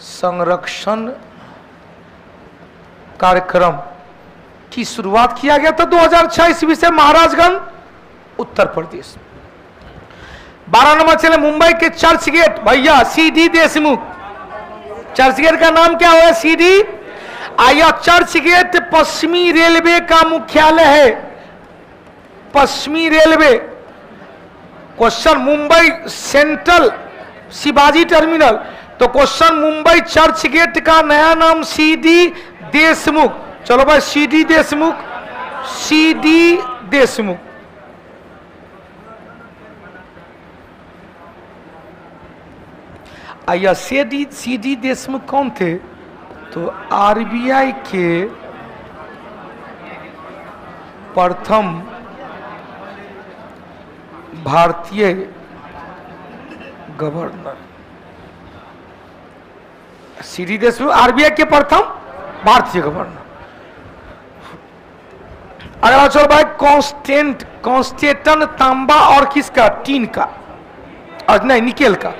संरक्षण कार्यक्रम की शुरुआत किया गया था 2006 ईस्वी से महाराजगंज, उत्तर प्रदेश। 12 नंबर चले। मुंबई के चर्च गेट भैया सीडी देशमुख। चर्च गेट का नाम क्या हुआ? सीडी। आया चर्च गेट पश्चिमी रेलवे का मुख्यालय है। पश्चिमी railway. Question Mumbai central Shivaji terminal, तो क्वेश्चन मुंबई चर्च गेट का नया नाम सीडी देशमुख। चलो भाई, सीडी देशमुख, सीडी देशमुख। आया सीडी देशमुख कौन थे? तो आरबीआई के प्रथम भारतीय गवर्नर। सीडी देशमुख आरबीआई के प्रथम भारतीय गवर्नर। अगला चलो भाई, कॉन्स्टेंटन तांबा और किसका? टीन का, और नहीं निकेल का।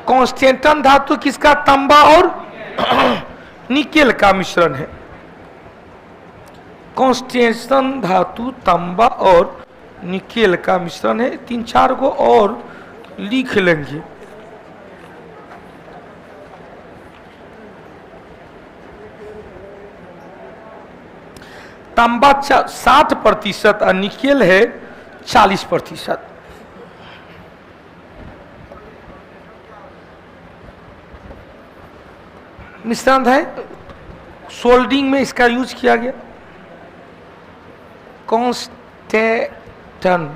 कॉन्स्टेंटन धातु किसका? तांबा और निकेल का मिश्रण है। कॉन्स्टेंशन धातु तांबा और निकेल का मिश्रण है। 3-4 को और लिख लेंगे। तांबा 60% और निकेल है 40%। मिश्रण है, सोल्डिंग में इसका यूज किया गया। Constantan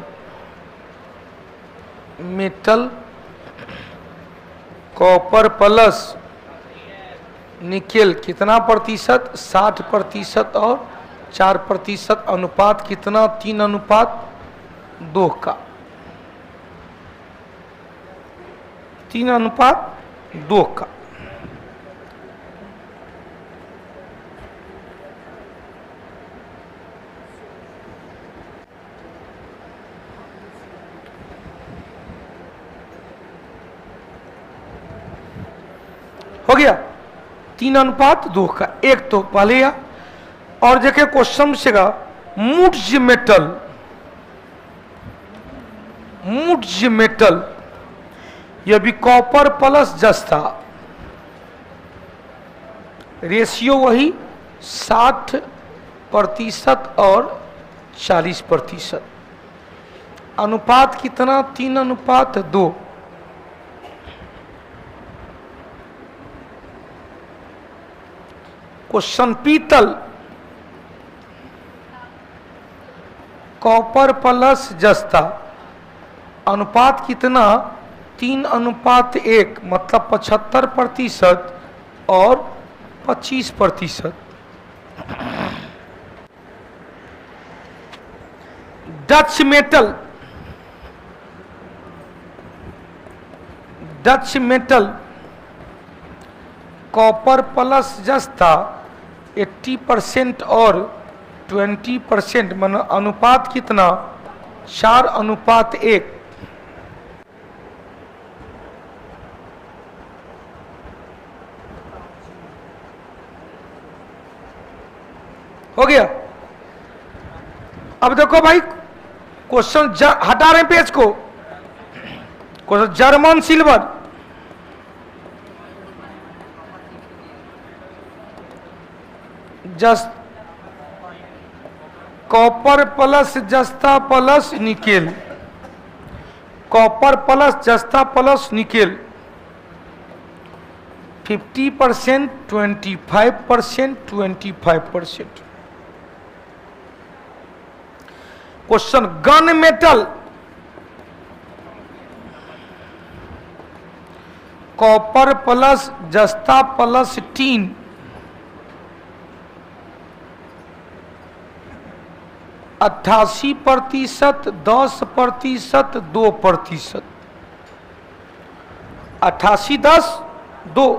metal copper plus nickel कितना प्रतिशत? 60% और 4%। अनुपात कितना? 3:2 का। 3:2 का। हो गया 3:2 का। एक तो पहले या और देखिए क्वेश्चन सेगा मुड्ज मेटल। मुड्ज मेटल यह भी कॉपर प्लस जस्ता, रेशियो वही 60% और 40%। अनुपात कितना? 3:2। क्वेश्चन पीतल कॉपर प्लस जस्ता, अनुपात कितना? 3:1, मतलब 75% और 25%। Dutch metal, Dutch metal copper plus जस्ता 80% और 20%, मतलब अनुपात कितना? 4:1। हो गया। अब देखो भाई क्वेश्चन हटा रहे पेज को। Question German silver, just copper plus जस्ता प्लस निकेल, कॉपर प्लस जस्ता plus nickel 50%, 25%, 25%। Question gun metal copper plus जस्ता प्लस टीन 88%, 10%, 2%। 88, 10, 2।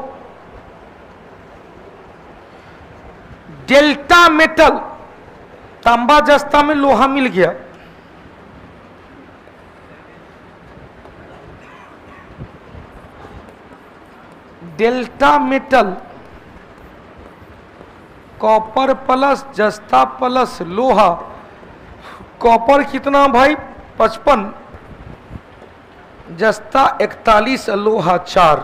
डेल्टा मेटल तांबा जस्ता में लोहा मिल गया, डेल्टा मेटल कॉपर प्लस जस्ता प्लस लोहा। कॉपर कितना भाई? 55, जस्ता 41, लोहा 4।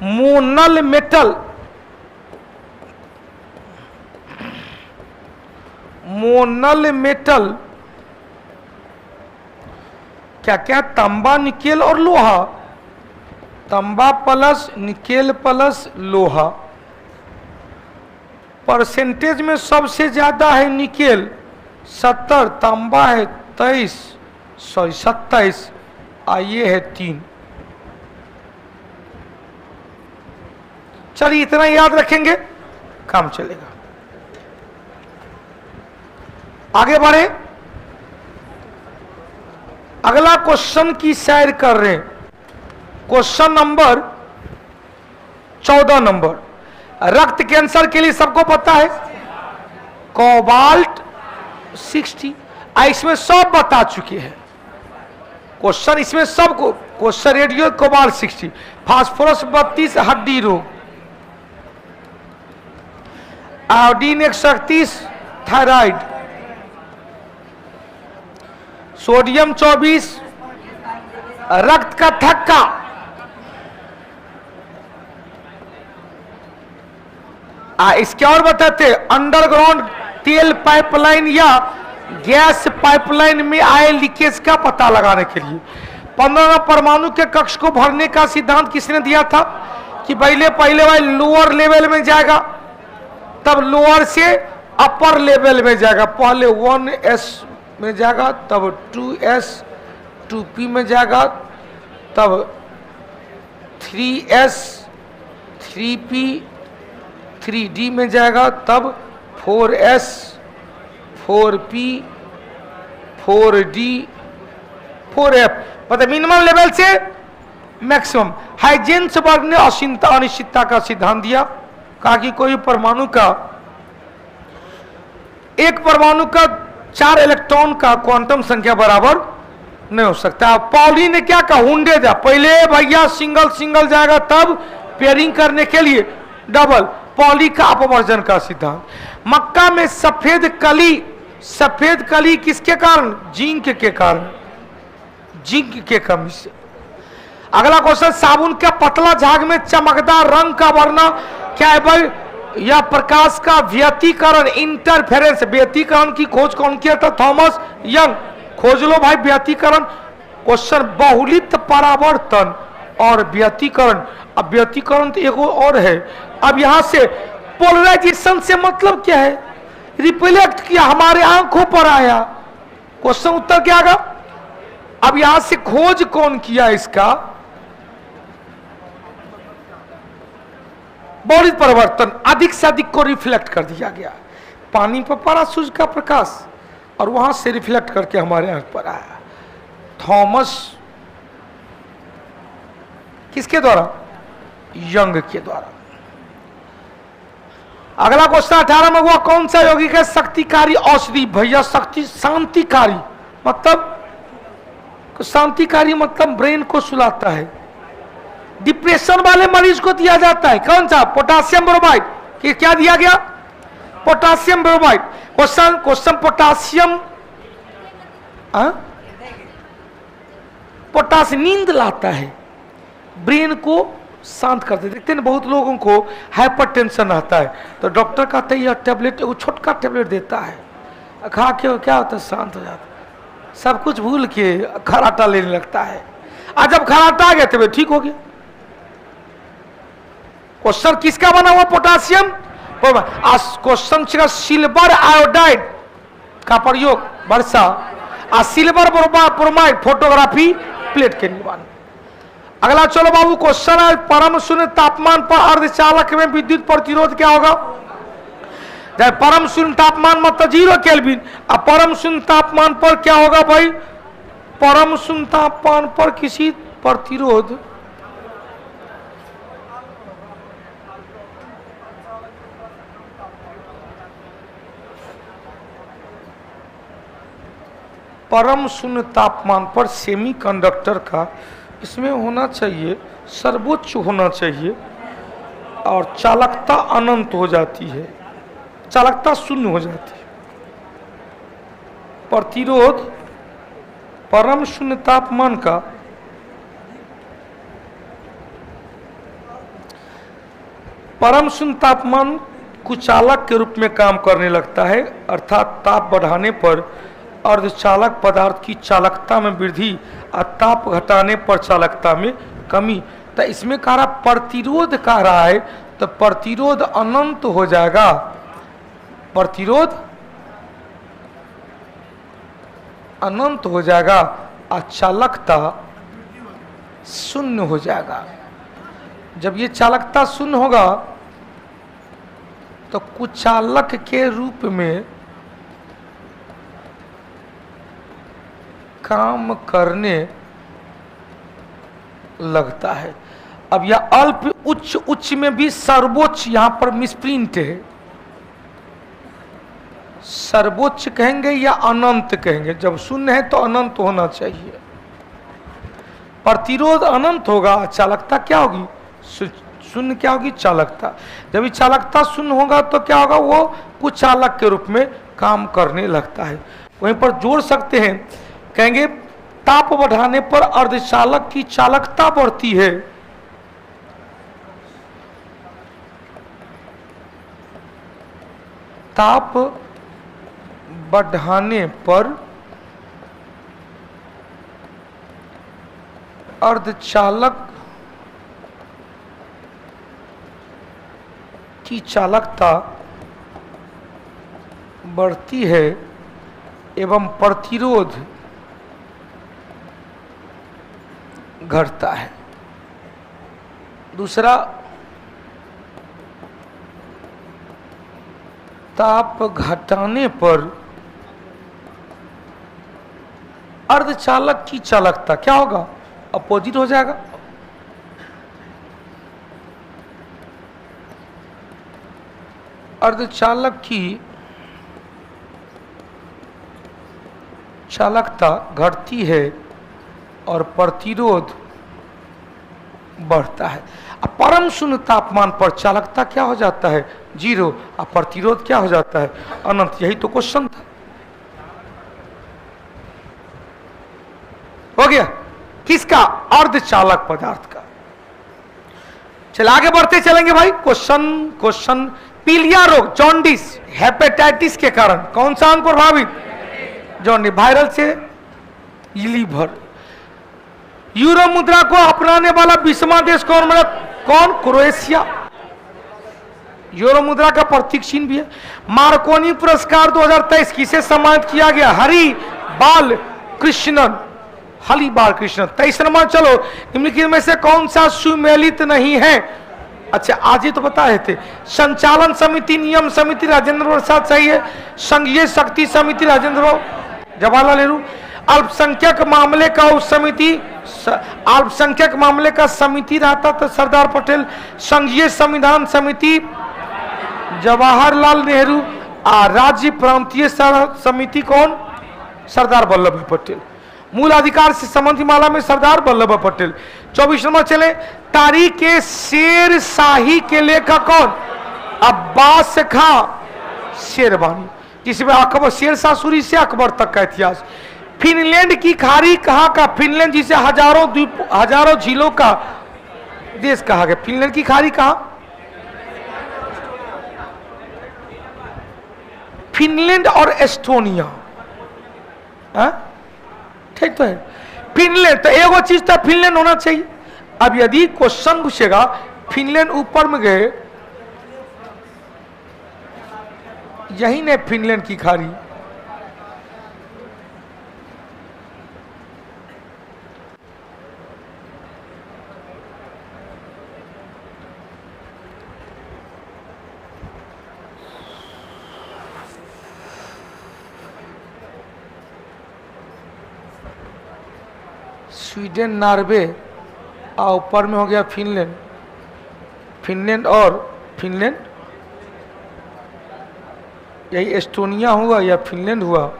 मोनल मेटल, मोनल मेटल क्या क्या? तांबा निकेल और लोहा। तांबा प्लस निकेल प्लस लोहा। परसेंटेज में सबसे ज्यादा है निकेल 70, तांबा है 23, 27, ये है 3। चलिए इतना याद रखेंगे, काम चलेगा। आगे बढ़े, अगला क्वेश्चन की सैर कर रहे हैं। क्वेश्चन नंबर 14 नंबर, रक्त कैंसर के लिए सबको पता है कोबाल्ट 60, इसमें सब बता चुके हैं क्वेश्चन, इसमें सबको क्वेश्चन। रेडियो कोबाल्ट 60, फास्फोरस 32, हड्डी रोग आयोडीन 138 थायराइड, सोडियम 24 रक्त का थक्का, इसके और बताते अंडरग्राउंड तेल पाइपलाइन या गैस पाइपलाइन में आए लीकेज का पता लगाने के लिए 15 परमाणु के कक्ष को भरने का सिद्धांत किसने दिया था कि पहले भाई लोअर लेवल में जाएगा, तब लोअर से अपर लेवल में जाएगा, पहले 1s में जाएगा, तब 2s 2p में जाएगा, तब 3s 3p 3d में जाएगा, तब 4s 4p 4d 4f, मतलब मिनिमम लेवल से मैक्सिमम। हाइजेंसबर्ग ने अनिश्चितता का सिद्धांत दिया, कहा कि कोई परमाणु का एक परमाणु का 4 इलेक्ट्रॉन का क्वांटम संख्या बराबर नहीं हो सकता। पॉली ने क्या कहा, हुंडे दिया, पहले भैया सिंगल सिंगल जाएगा, तब पेयरिंग करने के लिए डबल, पॉली का अपवर्जन का सिद्धांत। मक्का में सफेद कली किसके कारण, जिंक के कारण, जिंक के कमी से। अगला क्वेश्चन, साबुन के पतला झाग में चमकदार रंग का वर्णन क्या है भाई, या प्रकाश का व्यतिकरण इंटरफेरेंस। व्यतिकरण की खोज कौन किया था, थॉमस यंग। खोज लो भाई व्यतिकरण। क्वेश्चन, बहुलित परावर्तन और व्यतिकरण। अब व्यतिकरण तो एक और है। अब यहां से पोलराइजेशन से मतलब क्या है, रिफ्लेक्ट किया, हमारे आंखों पर आया। क्वेश्चन उत्तर क्या आएगा। अब यहां से खोज कौन किया इसका, बहुलित परिवर्तन, अधिक से अधिक को रिफ्लेक्ट कर दिया गया। पानी पर पड़ा सूरज का प्रकाश और वहां से रिफ्लेक्ट करके हमारे आंख पर आया। थॉमस किसके द्वारा, यंग के द्वारा। अगला क्वेश्चन 18 में, हुआ कौन सा यौगिक है शक्तिकारी औषधि। भैया शक्ति शांतिकारी, मतलब शांतिकारी मतलब ब्रेन को सुलाता है। डिप्रेशन वाले मरीज को दिया जाता है, कौन सा, पोटासियम ब्रोमाइड। क्या दिया गया, potassium bromide. Question potassium, potassium नींद लाता है, ब्रेन को शांत करते। देखते हैं बहुत लोगों को हाइपरटेंशन आता है, तो डॉक्टर कहते हैं यह टेबलेट, वो छोटका टेबलेट देता है, खा के क्या होता है, शांत हो जाता है, सब कुछ भूल के खराटा लेने लगता है। आज जब खराटा आ गया तो ठीक हो गया। क्वेश्चन किसका बना हुआ, पोटासियम। क्वेश्चन सिल्वर आयोडाइड का प्रयोग वर्षा, सिल्वर ब्रोमाइड फोटोग्राफी प्लेट के निर्माण। अगला चलो बाबू क्वेश्चन है, परम शून्य तापमान पर अर्धचालक में विद्युत प्रतिरोध क्या होगा। परम शून्य तापमान मतलब 0 केल्विन, अब परम शून्य तापमान पर क्या होगा भाई, परम शून्य तापमान पर किसी प्रतिरोध परम शून्य तापमान पर सेमीकंडक्टर का इसमें होना चाहिए, सर्वोच्च होना चाहिए और चालकता अनंत हो जाती है, चालकता शून्य हो जाती है। प्रतिरोध परम शून्य तापमान का परम शून्य तापमान कुचालक के रूप में काम करने लगता है, अर्थात ताप बढ़ाने पर अर्धचालक पदार्थ की चालकता में वृद्धि और ताप घटाने पर चालकता में कमी। तो इसमें कह रहा प्रतिरोध कह रहा है, तो प्रतिरोध अनंत हो जाएगा, प्रतिरोध अनंत हो जाएगा और चालकता शून्य हो जाएगा। जब ये चालकता शून्य होगा तो कुचालक के रूप में काम करने लगता है। अब यह अल्प उच्च, उच्च में भी सर्वोच्च यहां पर मिसप्रिंट है, सर्वोच्च कहेंगे या अनंत कहेंगे। जब शून्य है तो अनंत होना चाहिए। प्रतिरोध अनंत होगा, चालकता क्या होगी, शून्य क्या होगी? चालकता। जब ये चालकता शून्य होगा तो क्या होगा? वो कुचालक के रूप में काम करने लगता है। वहीं पर जोड़ सकते हैं, कहेंगे ताप बढ़ाने पर अर्धचालक की चालकता बढ़ती है। ताप बढ़ाने पर अर्धचालक की चालकता बढ़ती है एवं प्रतिरोध घटता है। दूसरा, ताप घटाने पर अर्धचालक की चालकता क्या होगा? अपोजिट हो जाएगा। अर्धचालक की चालकता घटती है और प्रतिरोध बढ़ता है। अब परम शून्य तापमान पर चालकता क्या हो जाता है? 0। और प्रतिरोध क्या हो जाता है? अनंत। यही तो क्वेश्चन था। हो गया किसका? अर्धचालक पदार्थ का। चल आगे बढ़ते चलेंगे भाई। क्वेश्चन पीलिया रोग, जॉन्डिस, हेपेटाइटिस के कारण कौन सा अंग प्रभावित? जॉन्डिस। वायरल से लीवर। यूरो मुद्रा को अपनाने वाला 20वां देश कौन बना? कौन? क्रोएशिया। यूरो मुद्रा का प्रतीक चिन्ह भी है। मार्कोनी पुरस्कार 2023 किसे सम्मानित किया गया? हरि बाल कृष्णन। 23 नंबर। चलो, निम्नलिखित में से कौन सा सुमेलित नहीं है? अच्छा, आज ही तो बता रहे थे। संचालन समिति, नियम समिति राजेंद्र प्रसाद सही है। संघीय शक्ति समिति राजेंद्र जवाहरलाल नेहरू। अल्पसंख्यक मामले का उप समिति, अल्पसंख्यक मामले का समिति रहता था सरदार पटेल। संघीय संविधान समिति जवाहरलाल नेहरू। राज्य प्रांतीय समिति कौन? सरदार वल्लभ भाई पटेल। मूल अधिकार से संबंधी माला में सरदार वल्लभ भाई पटेल। 24 नंबर। चले, तारीख के शेर शाही के लेखक कौन? अब्बास खां शेरवानी, जिसमें अकबर, शेरशाह सूरी से अकबर तक का इतिहास। फिनलैंड की खाड़ी कहाँ का? फिनलैंड जिसे हजारों द्वीप, हजारों झीलों का देश कहा गया। फिनलैंड की खाड़ी कहाँ? फिनलैंड और एस्टोनिया। ठीक तो है। फिनलैंड तो एगो चीज तो फिनलैंड होना चाहिए। अब यदि क्वेश्चन पूछेगा फिनलैंड ऊपर में गए, यही ने फिनलैंड की खाड़ी। स्वीडन, नॉर्वे और ऊपर में हो गया फिनलैंड। फिनलैंड और फिनलैंड, यही एस्टोनिया हुआ या फिनलैंड हुआ?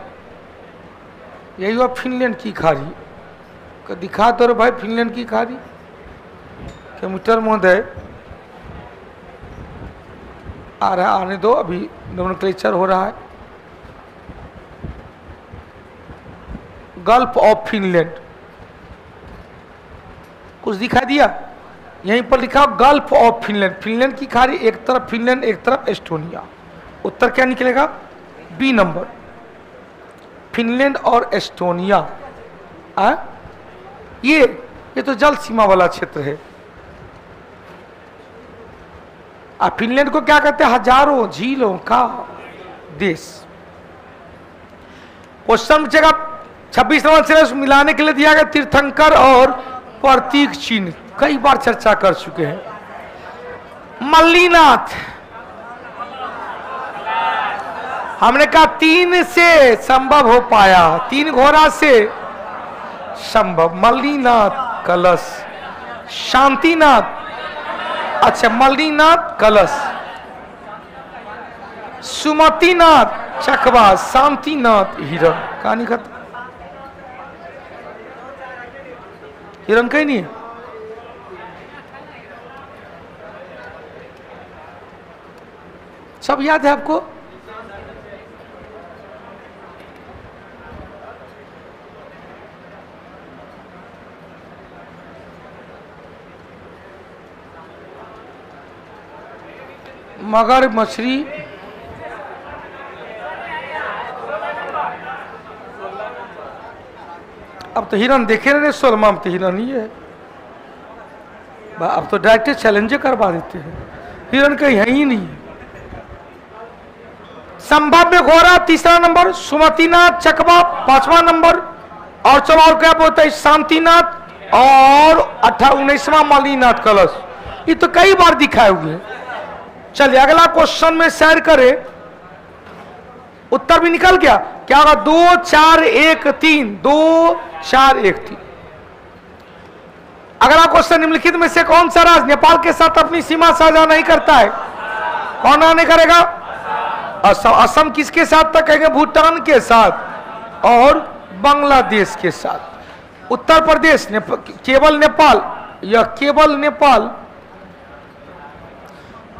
यही हुआ फिनलैंड की खाड़ी। दिखा दो रे भाई फिनलैंड की खाड़ी। कंप्यूटर महोदय आ रहा, आने दो, अभी नोमेनक्लेचर हो रहा है। गल्फ ऑफ फिनलैंड कुछ दिखा दिया? यहीं पर लिखा गल्फ ऑफ फिनलैंड। फिनलैंड की खाड़ी, एक तरफ फिनलैंड एक तरफ एस्टोनिया। उत्तर क्या निकलेगा? बी नंबर, फिनलैंड और एस्टोनिया। ये तो जल सीमा वाला क्षेत्र है। फिनलैंड को क्या कहते हैं? हजारों झीलों का देश। क्वेश्चन पूछेगा 26 नंबर से मिलाने के लिए दिया गया तीर्थंकर और प्रतीक चिन्ह, कई बार चर्चा कर चुके हैं। मल्लीनाथ, हमने कहा 3 से संभव हो पाया, 3 घोड़ा से संभव। मल्लीनाथ कलश, शांतिनाथ, अच्छा मल्लीनाथ कलश, सुमतिनाथ चकवा, शांतिनाथ हिरण। कहानी खत्म। हिरण कहीं नहीं है। सब याद है आपको? मगर मछली, अब तो हिरन देखे नहीं, 16 में तो हिरन ही है। अब तो डायरेक्ट चैलेंज करवा देते हैं, हिरन कहीं है ही नहीं। संभव में घोड़ा 3रा नंबर, सुमतिनाथ चकवा 5वां नंबर, और चलो और क्या बोलते हैं, शांतिनाथ और 19वां मलिनाथ कलश। ये तो कई बार दिखाए हुए हैं। चलिए अगला क्वेश्चन में शेयर करें, उत्तर भी निकल गया। क्या होगा? 2 4 1 3, 2 4 1 3। अगला क्वेश्चन, निम्नलिखित में से कौन सा राज्य नेपाल के साथ अपनी सीमा साझा नहीं करता है? कौन नहीं करेगा? असम। असम किसके साथ तक कहेंगे? भूटान के साथ और बांग्लादेश के साथ। उत्तर प्रदेश केवल नेपाल या केवल नेपाल,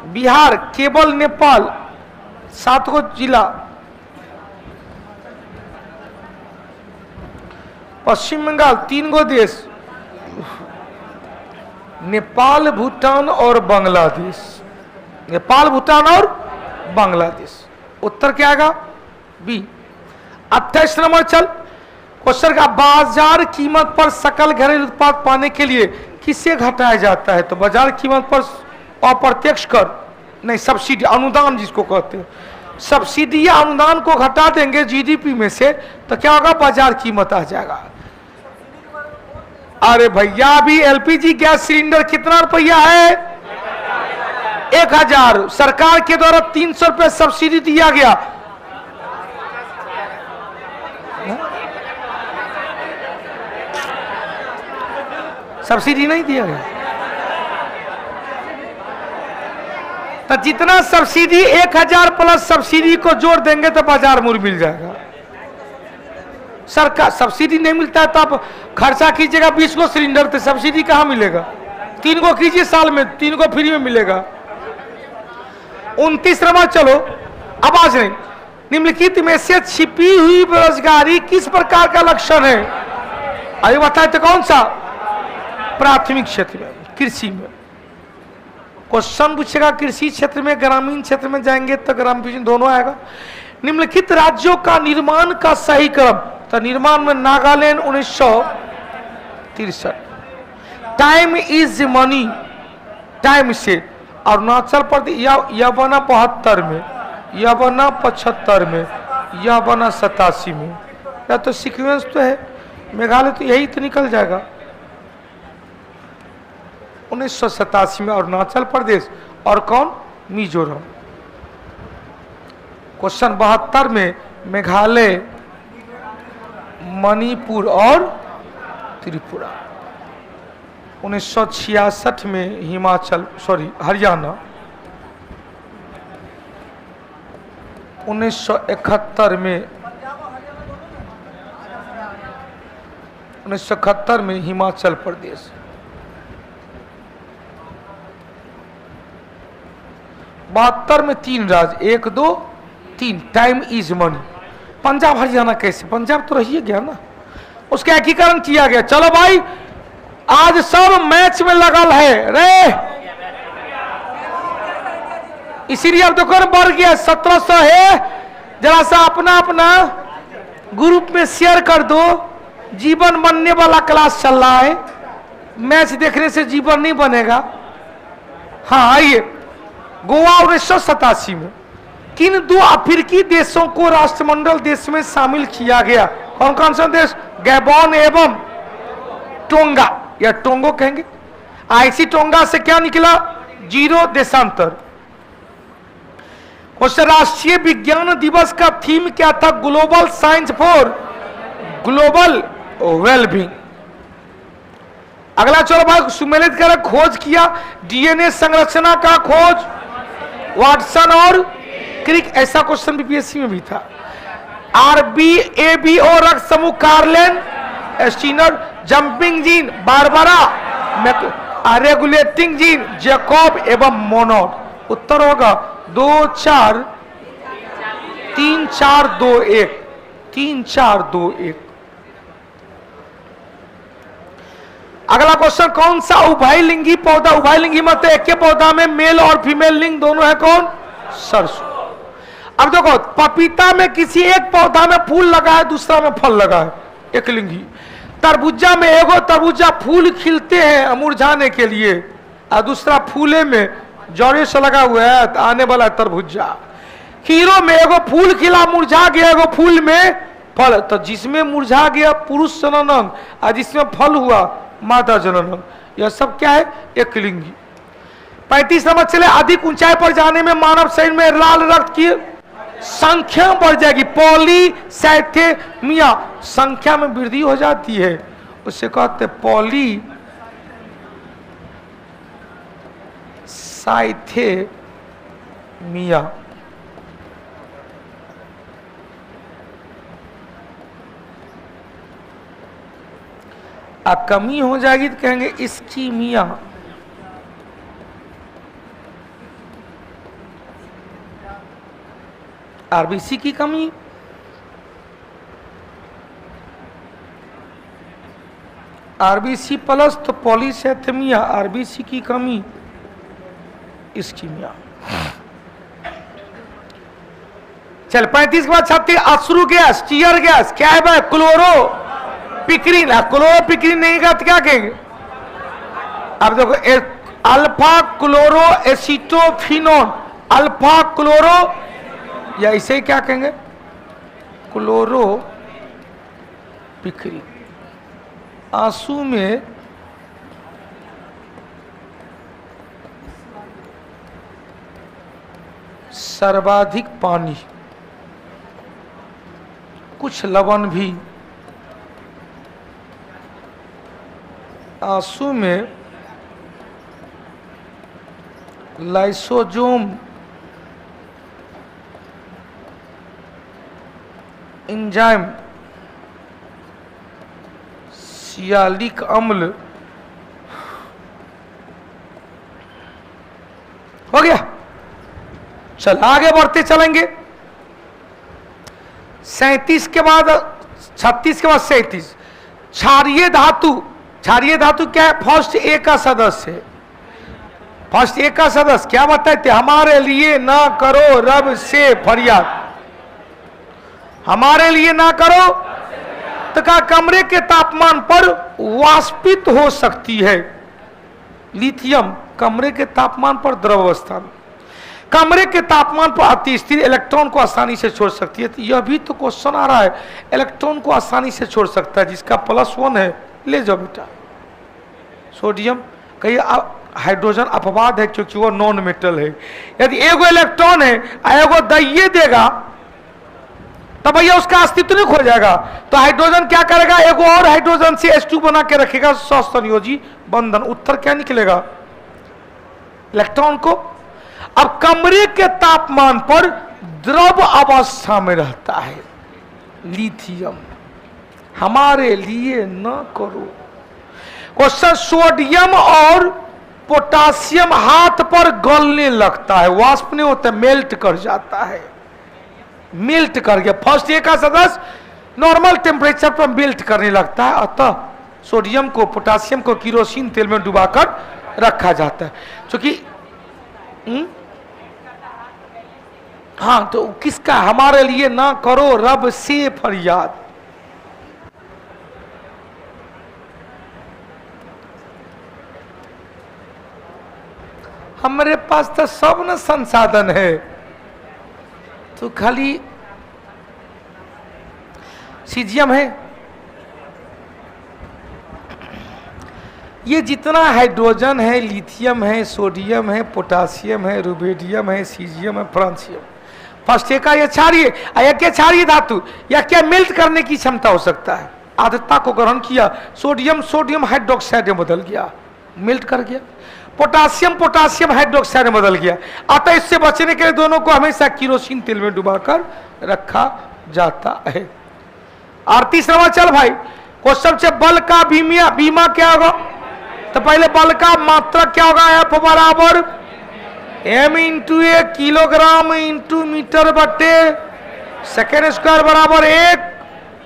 बिहार केवल नेपाल 7 गो जिला, पश्चिम बंगाल 3 गो देश, नेपाल भूटान और बांग्लादेश। नेपाल भूटान और बांग्लादेश। उत्तर क्या आएगा? बी। 28 नंबर चल क्वेश्चन का, बाजार कीमत पर सकल घरेलू उत्पाद पाने के लिए किसे घटाया जाता है? तो बाजार कीमत पर अप्रत्यक्ष कर नहीं, सब्सिडी, अनुदान जिसको कहते हैं, सब्सिडी या अनुदान को घटा देंगे जीडीपी में से तो क्या होगा? बाजार कीमत आ जाएगा। अरे भैया अभी एलपीजी गैस सिलेंडर कितना रुपया है? 1000। सरकार के द्वारा 300 रुपये सब्सिडी दिया गया। सब्सिडी नहीं दिया गया तो जितना सब्सिडी 1000 प्लस सब्सिडी को जोड़ देंगे तो बाजार मूल्य मिल जाएगा। सरकार सब्सिडी नहीं मिलता है तो आप खर्चा कीजिएगा 20 गो सिलेंडर, तो सब्सिडी कहाँ मिलेगा? 3 गो कीजिए साल में, 3 गो फ्री में मिलेगा। 29 नंबर चलो, अब आज नहीं, निम्नलिखित में से छिपी हुई बेरोजगारी किस प्रकार का लक्षण है? अरे बताए तो कौन सा? प्राथमिक क्षेत्र में, कृषि में। क्वेश्चन पूछेगा कृषि क्षेत्र में, ग्रामीण क्षेत्र में जाएंगे तो ग्रामीण दोनों आएगा। निम्नलिखित राज्यों का निर्माण का सही क्रम, तो निर्माण में Nagaland 1963, time is money, time से अरुणाचल प्रदेश यह बना 72 में, यह बना 75 में, यह बना 87 में। या तो सीक्वेंस तो है, मेघालय तो यही तो निकल जाएगा। 1987 में अरुणाचल प्रदेश और कौन? मिजोरम। क्वेश्चन 72 में मेघालय, मणिपुर और त्रिपुरा। 1966 में हिमाचल, सॉरी हरियाणा। 1971 में 1971 में हिमाचल प्रदेश। 72 में 3 राज्य, 1 2 3, time is money. Punjab Haryana कैसे? पंजाब तो रही गया ना, उसका एकीकरण किया गया। चलो भाई आज सब मैच में लगल है रे, इसीलिए अब तो कर बढ़ गया 1700 है। जरा सा अपना अपना ग्रुप में शेयर कर दो। जीवन बनने वाला क्लास चल रहा है, मैच देखने से जीवन नहीं बनेगा। हाँ आइए, गोवा 1987 में किन 2 अफ्रीकी देशों को राष्ट्रमंडल देश में शामिल किया गया? कौन कौन सा देश? गैबोन एवं टोंगा, या टोंगो कहेंगे। आईसी टोंगा से क्या निकला? 0 देशांतर। क्वेश्चन, राष्ट्रीय विज्ञान दिवस का थीम क्या था? Global science for global wellbeing. अगला चलो भाई, सुमेलित कर खोज किया डीएनए संरचना का खोज वाटसन और क्रिक। ऐसा क्वेश्चन बीपीएससी में भी था। RBABO रक्त समूह कार्लेन स्टीनर, jumping gene Barbara, regulating gene Jacob एवं मोनोड। उत्तर होगा 2 4 3 4 2 1 3 4 2 1। अगला क्वेश्चन, कौन सा उभयलिंगी पौधा, उभयलिंगी मतलब एक के पौधा में मेल और फीमेल लिंग दोनों है, कौन? सरसों। अब देखो पपीता में किसी एक पौधा में फूल लगा है, दूसरा में फल लगा है, एक लिंगी। तरबूजा में एगो तरबूजा फूल खिलते हैं मुरझाने के लिए और दूसरा फूले में जड़े से लगा हुआ है तो आने वाला तरबूजा। खीरों में एगो फूल खिला मुरझा गया, एगो फूल में फल, तो जिसमें मुरझा गया पुरुष जननंग और जिसमें फल हुआ माता जननंग, यह सब क्या है? एक लिंगी। 35 नंबर चले, अधिक ऊंचाई पर जाने में मानव शरीर में लाल रक्त की संख्या बढ़ जाएगी, पॉलीसाइथेमिया, संख्या में वृद्धि हो जाती है, उससे कहते पॉलीसाइथेमिया। कमी हो जाएगी तो कहेंगे इस्कीमिया। आरबीसी की कमी, आरबीसी प्लस तो पॉलीसाइथेमिया, आरबीसी की कमी इस्कीमिया। चल 35 के बाद 36, अश्रु गैस, टीयर गैस क्या है भाई? क्लोरो पिक्रीन। क्लोरो पिक्रीन नहीं का तो क्या कहेंगे? अब देखो alpha chloro acetophenone, alpha chloro, या इसे क्या कहेंगे? क्लोरो पिक्रीन। आंसू में सर्वाधिक पानी, कुछ लवण भी, आंसू में लाइसोजोम एंजाइम, सियालिक अम्ल, हो गया। चल आगे बढ़ते चलेंगे। 37 के बाद 36 के बाद 37, क्षारीय धातु। क्षारीय धातु क्या है? फर्स्ट ए का सदस्य है। फर्स्ट ए का सदस्य क्या बताते? हमारे लिए ना करो रब से फरियाद, हमारे लिए ना करो तो क्या कमरे के तापमान पर वाष्पित हो सकती है। लिथियम कमरे के तापमान पर द्रव अवस्था में, कमरे के तापमान पर अति स्थिर इलेक्ट्रॉन को आसानी से छोड़ सकती है। तो यह भी तो क्वेश्चन आ रहा है, इलेक्ट्रॉन को आसानी से छोड़ सकता है, जिसका +1 है ले जाओ बेटा। सोडियम कहीं हाइड्रोजन अपवाद है क्योंकि वो नॉन मेटल है। यदि एगो इलेक्ट्रॉन है एगो दैये देगा तो भैया उसका अस्तित्व नहीं खो जाएगा। तो हाइड्रोजन क्या करेगा? एगो और हाइड्रोजन से H2 बना के रखेगा, सहसंयोजी बंधन। उत्तर क्या निकलेगा? इलेक्ट्रॉन को। अब कमरे के तापमान पर द्रव अवस्था में रहता है लिथियम, हमारे लिए न करो। क्वेश्चन, सोडियम और पोटासियम हाथ पर गलने लगता है, वाष्प नहीं होता, मेल्ट कर जाता है, मेल्ट कर गया। फर्स्ट ए का सदस्य नॉर्मल टेम्परेचर पर मेल्ट करने लगता है, अतः सोडियम को पोटासियम को किरोसिन तेल में डुबाकर रखा जाता है। क्योंकि हाँ, तो किसका? हमारे लिए ना करो रब से फरियाद। हमारे पास तो सब न संसाधन है, तो खाली सीजियम है। ये जितना हाइड्रोजन है, लिथियम है, सोडियम है, पोटासियम है, रुबेडियम है, सीजियम है, फ्रांसियम, फर्स्ट ए का ये क्षारीय, क्या क्षारीय धातु या क्या मेल्ट करने की क्षमता हो सकता है। आर्द्रता को ग्रहण किया, सोडियम सोडियम हाइड्रोक्साइड में बदल गया, मेल्ट कर गया। पोटासियम पोटासियम हाइड्रोक्साइड में बदल गया। अतः इससे बचने के लिए दोनों को हमेशा किरोसिन तेल में डुबाकर रखा जाता है। 38 नंबर चल भाई, क्वेश्चन से बल का बीमिया, बीमा क्या होगा? तो पहले बल का मात्रक क्या होगा? F बराबर m इंटू ए किलोग्राम इंटू मीटर बटे सेकेंड स्क्वायर बराबर 1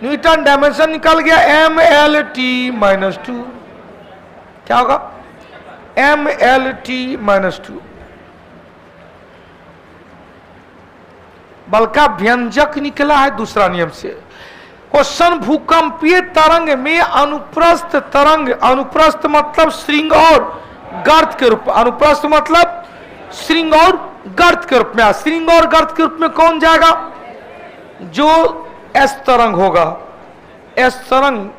न्यूटन। डायमेंशन निकल गया MLT-2। क्या होगा? MLT-2। बल का व्यंजक निकला है दूसरा नियम से। क्वेश्चन, भूकंपीय तरंग में अनुप्रस्थ तरंग, अनुप्रस्थ मतलब श्रृंग और गर्त के रूप में, अनुप्रस्थ मतलब श्रृंग और गर्त के रूप में। श्रृंग और गर्त के रूप में कौन जाएगा? जो एस तरंग होगा। एस तरंग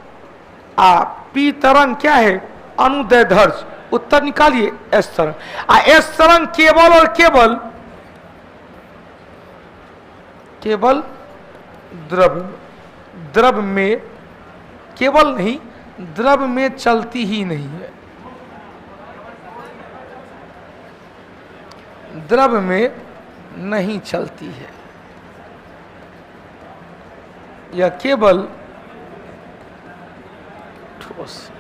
पी तरंग क्या है? अनुदैर्ध्य। उत्तर निकालिए एस तरंग। एस तरंग केवल और केवल द्रव में, केवल नहीं, द्रव में चलती ही नहीं है, द्रव में नहीं चलती है, यह केवल ठोस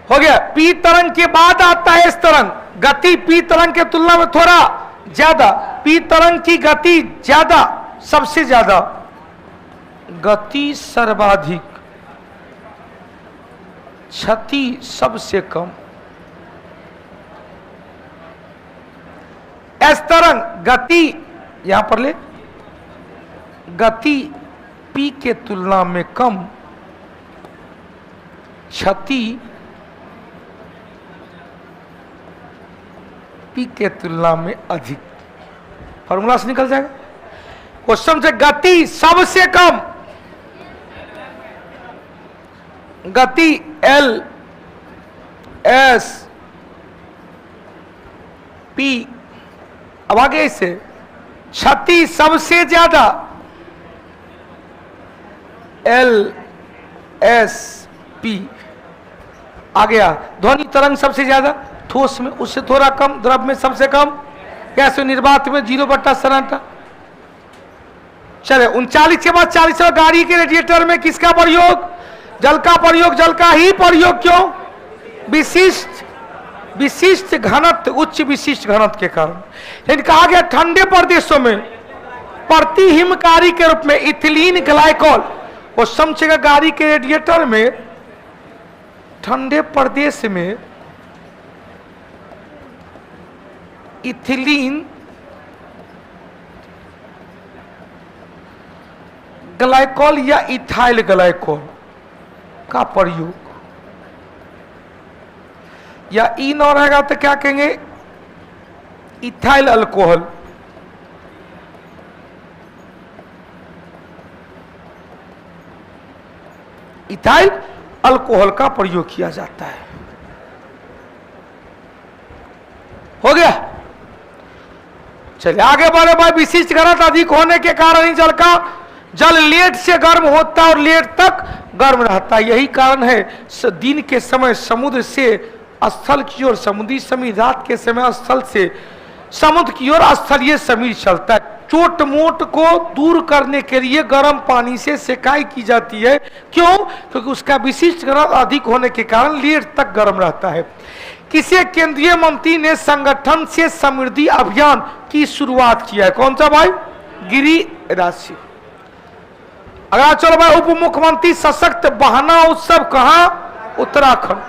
हो गया। पी तरंग के बाद आता है एस तरंग। गति पी तरंग के तुलना में थोड़ा ज्यादा, पी तरंग की गति ज्यादा, सबसे ज्यादा, गति सर्वाधिक, क्षति सबसे कम। एस तरंग गति, यहां पर ले, गति पी के तुलना में कम, क्षति पी के तुलना में अधिक। फॉर्मूला से निकल जाएगा। क्वेश्चन से गति सबसे कम, गति L S P, अब आगे इससे क्षति सबसे ज्यादा L S P आ गया। ध्वनि तरंग सबसे ज्यादा, ठोस में उससे थोड़ा कम, द्रव में सबसे कम, गैस निर्वात में 0/सन्नाटा। चले 39 के बाद 40। गाड़ी के रेडिएटर में किसका प्रयोग? जल का प्रयोग। जल का ही प्रयोग क्यों? विशिष्ट घनत्व, उच्च विशिष्ट घनत्व के कारण। लेकिन कहा गया ठंडे प्रदेशों में प्रति हिमकारी के रूप में इथिलीन ग्लाइकोल, और समझेगा गाड़ी के रेडिएटर में ठंडे प्रदेश में इथिलीन ग्लाइकोल या इथाइल ग्लाइकोल का प्रयोग, या ई न रहेगा तो क्या कहेंगे? Ethyl alcohol. इथाइल अल्कोहल का प्रयोग किया जाता है। हो गया। चलिए आगे बढ़े भाई। विशिष्ट घनत्व अधिक होने के कारण ही जल लेट से गर्म होता है और लेट तक गर्म रहता है। यही कारण है दिन के समय समुद्र से स्थल की ओर समुद्री समीर, रात के समय स्थल से समुद्र की ओर स्थलीय समीर चलता है। चोट मोट को दूर करने के लिए गर्म पानी से सिकाई की जाती है। क्यों? क्योंकि उसका विशिष्ट घनत्व अधिक होने के कारण लेट तक गर्म रहता है। किसी केंद्रीय मंत्री ने संगठन से समृद्धि अभियान की शुरुआत किया है? कौन सा भाई? गिरिराज सिंह। अगर चलो भाई, उप मुख्यमंत्री सशक्त बहाना उत्सव कहां? उत्तराखंड।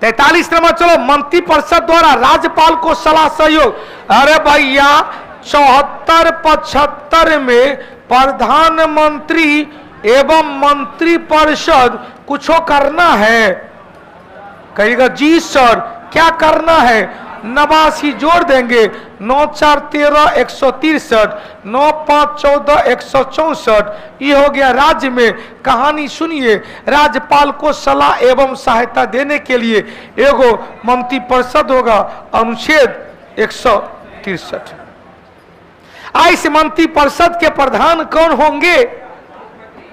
43 नंबर चलो, मंत्रिपरिषद द्वारा राज्यपाल को सलाह सहयोग। अरे भैया 74-75 में प्रधानमंत्री एवं मंत्रिपरिषद कुछ करना है? कहिएगा जी सर, क्या करना है? 89 जोड़ देंगे, 9 4 13 163, 9 5 14 164। ये हो गया राज्य में। कहानी सुनिए। राज्यपाल को सलाह एवं सहायता देने के लिए एगो मंत्रिपरिषद होगा, अनुच्छेद 163। इस मंत्रिपरिषद के प्रधान कौन होंगे?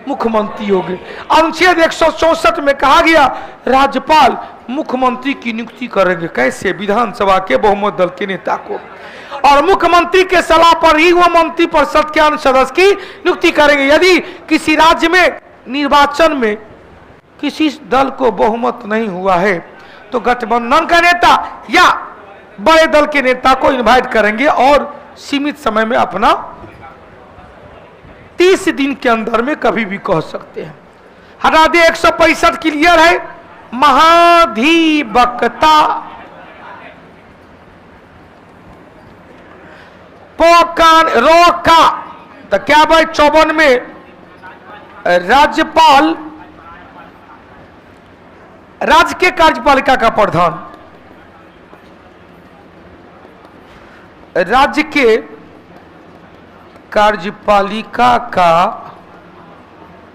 मुख्यमंत्री होंगे। अनुच्छेद 164 में कहा गया राज्यपाल मुख्यमंत्री की नियुक्ति करेंगे। कैसे? विधानसभा के बहुमत दल के नेता को, और मुख्यमंत्री के सलाह पर ही वह मंत्रिपरिषद के अन्य सदस्य की नियुक्ति करेंगे। यदि किसी राज्य में निर्वाचन में किसी दल को बहुमत नहीं हुआ है तो गठबंधन का नेता या बड़े दल के नेता को इनवाइट करेंगे और सीमित समय में अपना 30 दिन के अंदर में कभी भी कह सकते हैं। हटा दे 165 क्लियर है। महाधिवक्ता पोकान रोका तो क्या भाई 54 में राज्यपाल राज्य के कार्यपालिका का प्रधान, राज्य के कार्यपालिका का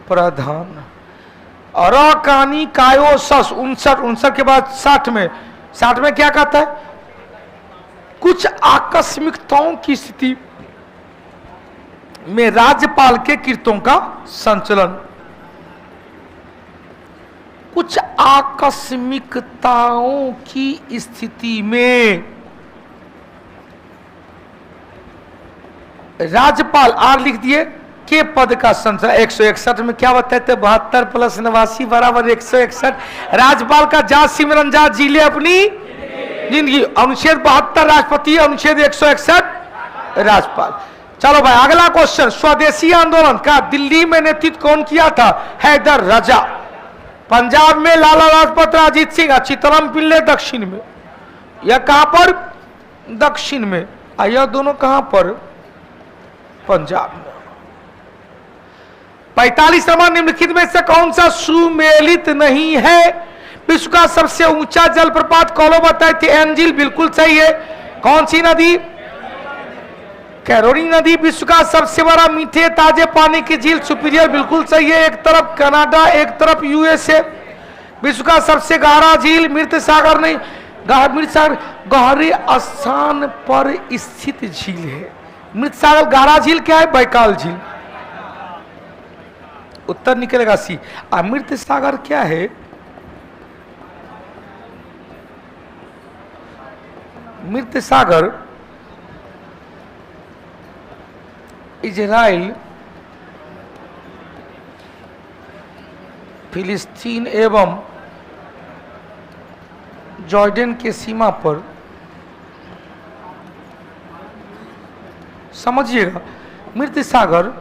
प्रधान। और कहानी कायो सस 59 के बाद 60 में क्या कहता है? कुछ आकस्मिकताओं की स्थिति में राज्यपाल के कृत्यों का संचालन। कुछ आकस्मिकताओं की स्थिति में राज्यपाल आर लिख दिए के पद का संचालन। 161 में क्या बताते? 72 + 89 बराबर 161। राज्यपाल का जात सिमरन जात जिले अपनी जिंदगी। अनुच्छेद 72 राष्ट्रपति, अनुच्छेद 161 राज्यपाल। चलो भाई अगला क्वेश्चन। स्वदेशी आंदोलन का दिल्ली में नेतृत्व कौन किया था? हैदर राजा। पंजाब में लाला लाजपत राय, अजीत सिंह, चित्तरम पिल्ले दक्षिण में। यह कहां पर? दक्षिण में। यह दोनों कहां पर? पंजाब में। 45 नंबर निम्नलिखित में से कौन सा सुमेलित नहीं है? विश्व का सबसे ऊंचा जलप्रपात कौन बताए थे? एंजिल बिल्कुल सही है। कौन सी नदी? कैरोलिन नदी। विश्व का सबसे बड़ा मीठे ताजे पानी की झील सुपीरियर बिल्कुल सही है। एक तरफ कनाडा एक तरफ यूएसए। विश्व का सबसे गहरा झील मृत सागर नहीं, मृत सागर गहरे स्थान पर स्थित झील है। मृत सागर गहरा झील क्या है? बैकाल झील। उत्तर निकलेगा सी। अमृत सागर क्या है? मृत सागर इजराइल, फिलिस्तीन एवं जॉर्डन के सीमा पर, समझिएगा, मृत सागर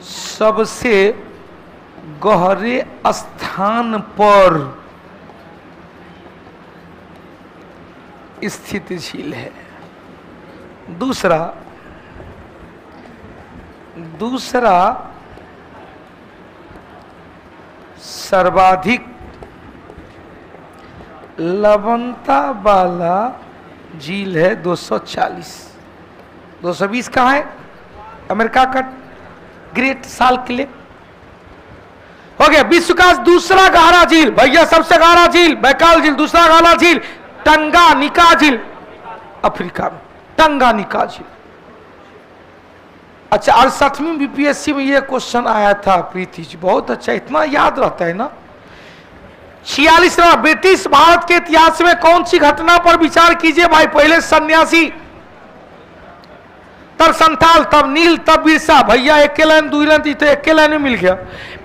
सबसे गहरे स्थान पर स्थित झील है। दूसरा सर्वाधिक लवणता वाला झील है 240। 220 कहाँ है? अमेरिका का ग्रेट साल्ट लेक। हो गया। विश्व का दूसरा गहरा झील भैया, सबसे गहरा झील बैकाल झील। दूसरा गहरा झील टंगानिका झील, अफ्रीका में टंगानिका झील। अच्छा 68वीं बीपीएससी में यह क्वेश्चन आया था प्रीति जी, बहुत अच्छा, इतना याद रहता है ना। 46वां ब्रिटिश भारत के इतिहास में कौन सी घटना पर विचार कीजिए भाई? पहले सन्यासी, तब संथाल, तब नील, तब बिरसा। भैया एक लाइन 2 लाइन थी तो एक लाइन में मिल गया।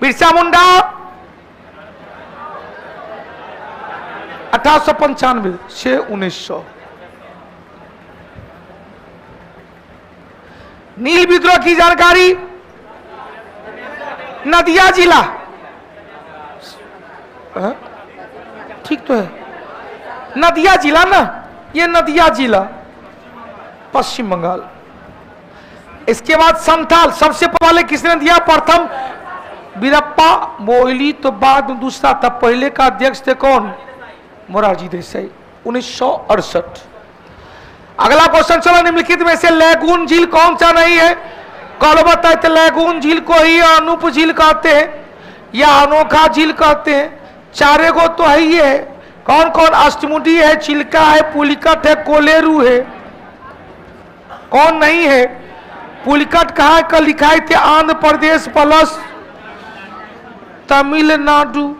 बिरसा मुंडा 1895 से 1900। नील विद्रोह की जानकारी? नदिया जिला। ठीक तो है, नदिया जिला ना, ये नदिया जिला पश्चिम बंगाल। इसके बाद संथाल सबसे पहले किसने दिया? प्रथम वीरप्पा मोइली, तो बाद में दूसरा था। पहले का अध्यक्ष थे कौन? मोरारजी देसाई, 1968। अगला क्वेश्चन चलो। निम्नलिखित में से लैगून झील कौन सा नहीं है? कौन बताए थे? लैगून झील को ही अनूप झील कहते हैं या अनोखा झील कहते हैं। चारे को तो है ही है। कौन कौन? अष्टमुडी है, चिल्का है, पुलिकट है, कोलेरू है। कौन नहीं है? पुलिकट कहाँ का लिखा थे? आंध्र प्रदेश प्लस तमिलनाडु।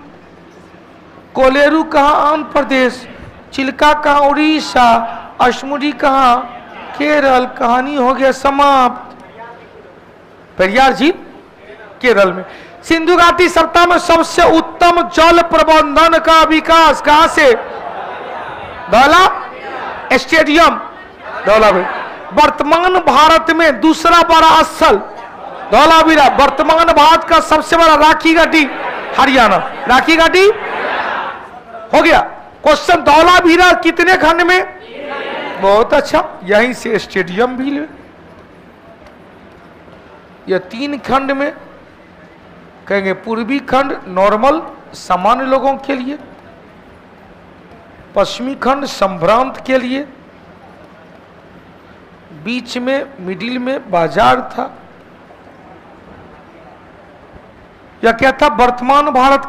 कोलेरू कहाँ? आंध्र प्रदेश। चिल्का कहाँ? उड़ीसा। अष्टमुडी कहाँ? केरल। कहानी हो गया समाप्त। पेरियार झील केरल में। सिंधु घाटी सप्ताह में सबसे उत्तम जल प्रबंधन का विकास कहां से? धौला स्टेडियम, धौलावीरा। वर्तमान भारत में दूसरा बड़ा स्थल धौलावीरा। वर्तमान भारत का सबसे बड़ा राखी गढ़ी हरियाणा। राखी गढ़ी हो गया। क्वेश्चन, धौलावीरा कितने खंड में? बहुत अच्छा, यहीं से स्टेडियम भी ले। यह 3 खंड में कहेंगे। पूर्वी खंड नॉर्मल सामान्य लोगों के लिए, पश्चिमी खंड संभ्रांत के लिए, बीच में मिडिल में बाजार था। यह क्या था? वर्तमान भारत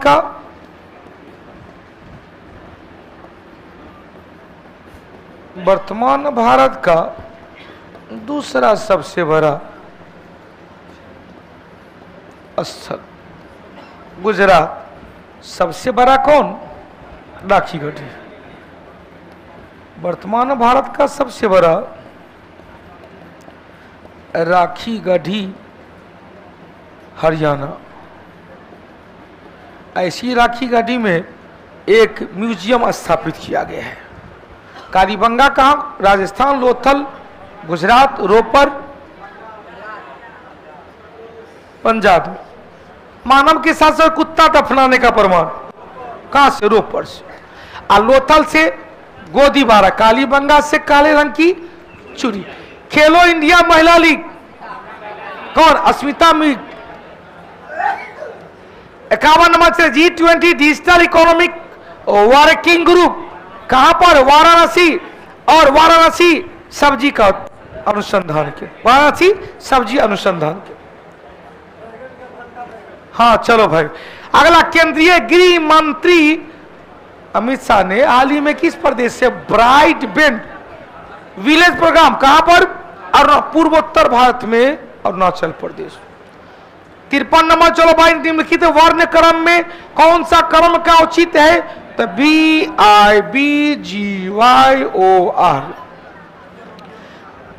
का दूसरा सबसे बड़ा स्थल। गुजरात सबसे बड़ा कौन? राखी गढ़ी। वर्तमान भारत का सबसे बड़ा राखी गढ़ी हरियाणा। ऐसी राखी गढ़ी में एक म्यूजियम स्थापित किया गया है। कालीबंगा कहाँ? राजस्थान। लोथल गुजरात। रोपर पंजाब। मानव के साथ साथ कुत्ता दफनाने का प्रमाण कहां से? रोपर से। और लोथल से गोदीबारा। कालीबंगा से काले रंग की चूड़ी। खेलो इंडिया महिला लीग कौन? अस्मिता मीग। 51 नंबर से G20 digital economic working group कहां पर? वाराणसी। और वाराणसी सब्जी का अनुसंधान के, वाराणसी सब्जी अनुसंधान के। हाँ चलो भाई, अगला। केंद्रीय गृह मंत्री अमित शाह ने हाल ही में किस प्रदेश से ब्राइट बेल्ट विलेज प्रोग्राम कहां पर? पूर्वोत्तर भारत में अरुणाचल प्रदेश। 53 नंबर। चलो भाई, निम्नलिखित वर्ण क्रम में कौन सा क्रम का उचित है? तो BIBGYOR।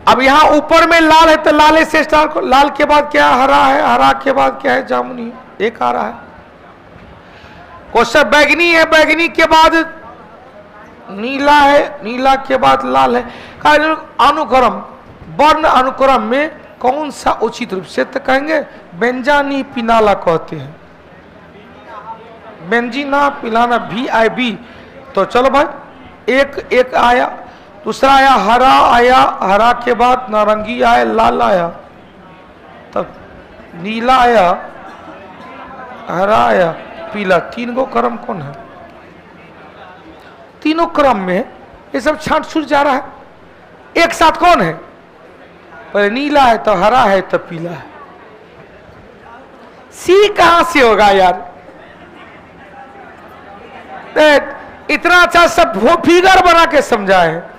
अब यहां ऊपर में लाल है तो लाले से स्टार्ट। लाल के बाद क्या? हरा है। हरा के बाद क्या है? जामुनी। एक आ रहा है क्वेश्चन। बैगनी है, बैगनी के बाद नीला है, नीला के बाद लाल है। अनुक्रम, वर्ण अनुक्रम में कौन सा उचित रूप से? तो कहेंगे बेंजानी पिनाला कहते हैं। बेंजीना पिलाना VIB। तो चलो भाई, एक आया। दूसरा आया हरा, आया हरा के बाद नारंगी आया, लाल आया, तब नीला आया, हरा आया, पीला। 3 गो क्रम कौन है? तीनों क्रम में ये सब छांट छूट जा रहा है। एक साथ कौन है? पहले नीला है तो हरा है तो पीला है। सी कहां से होगा यार? इतना अच्छा सब फिगर बना के समझा है।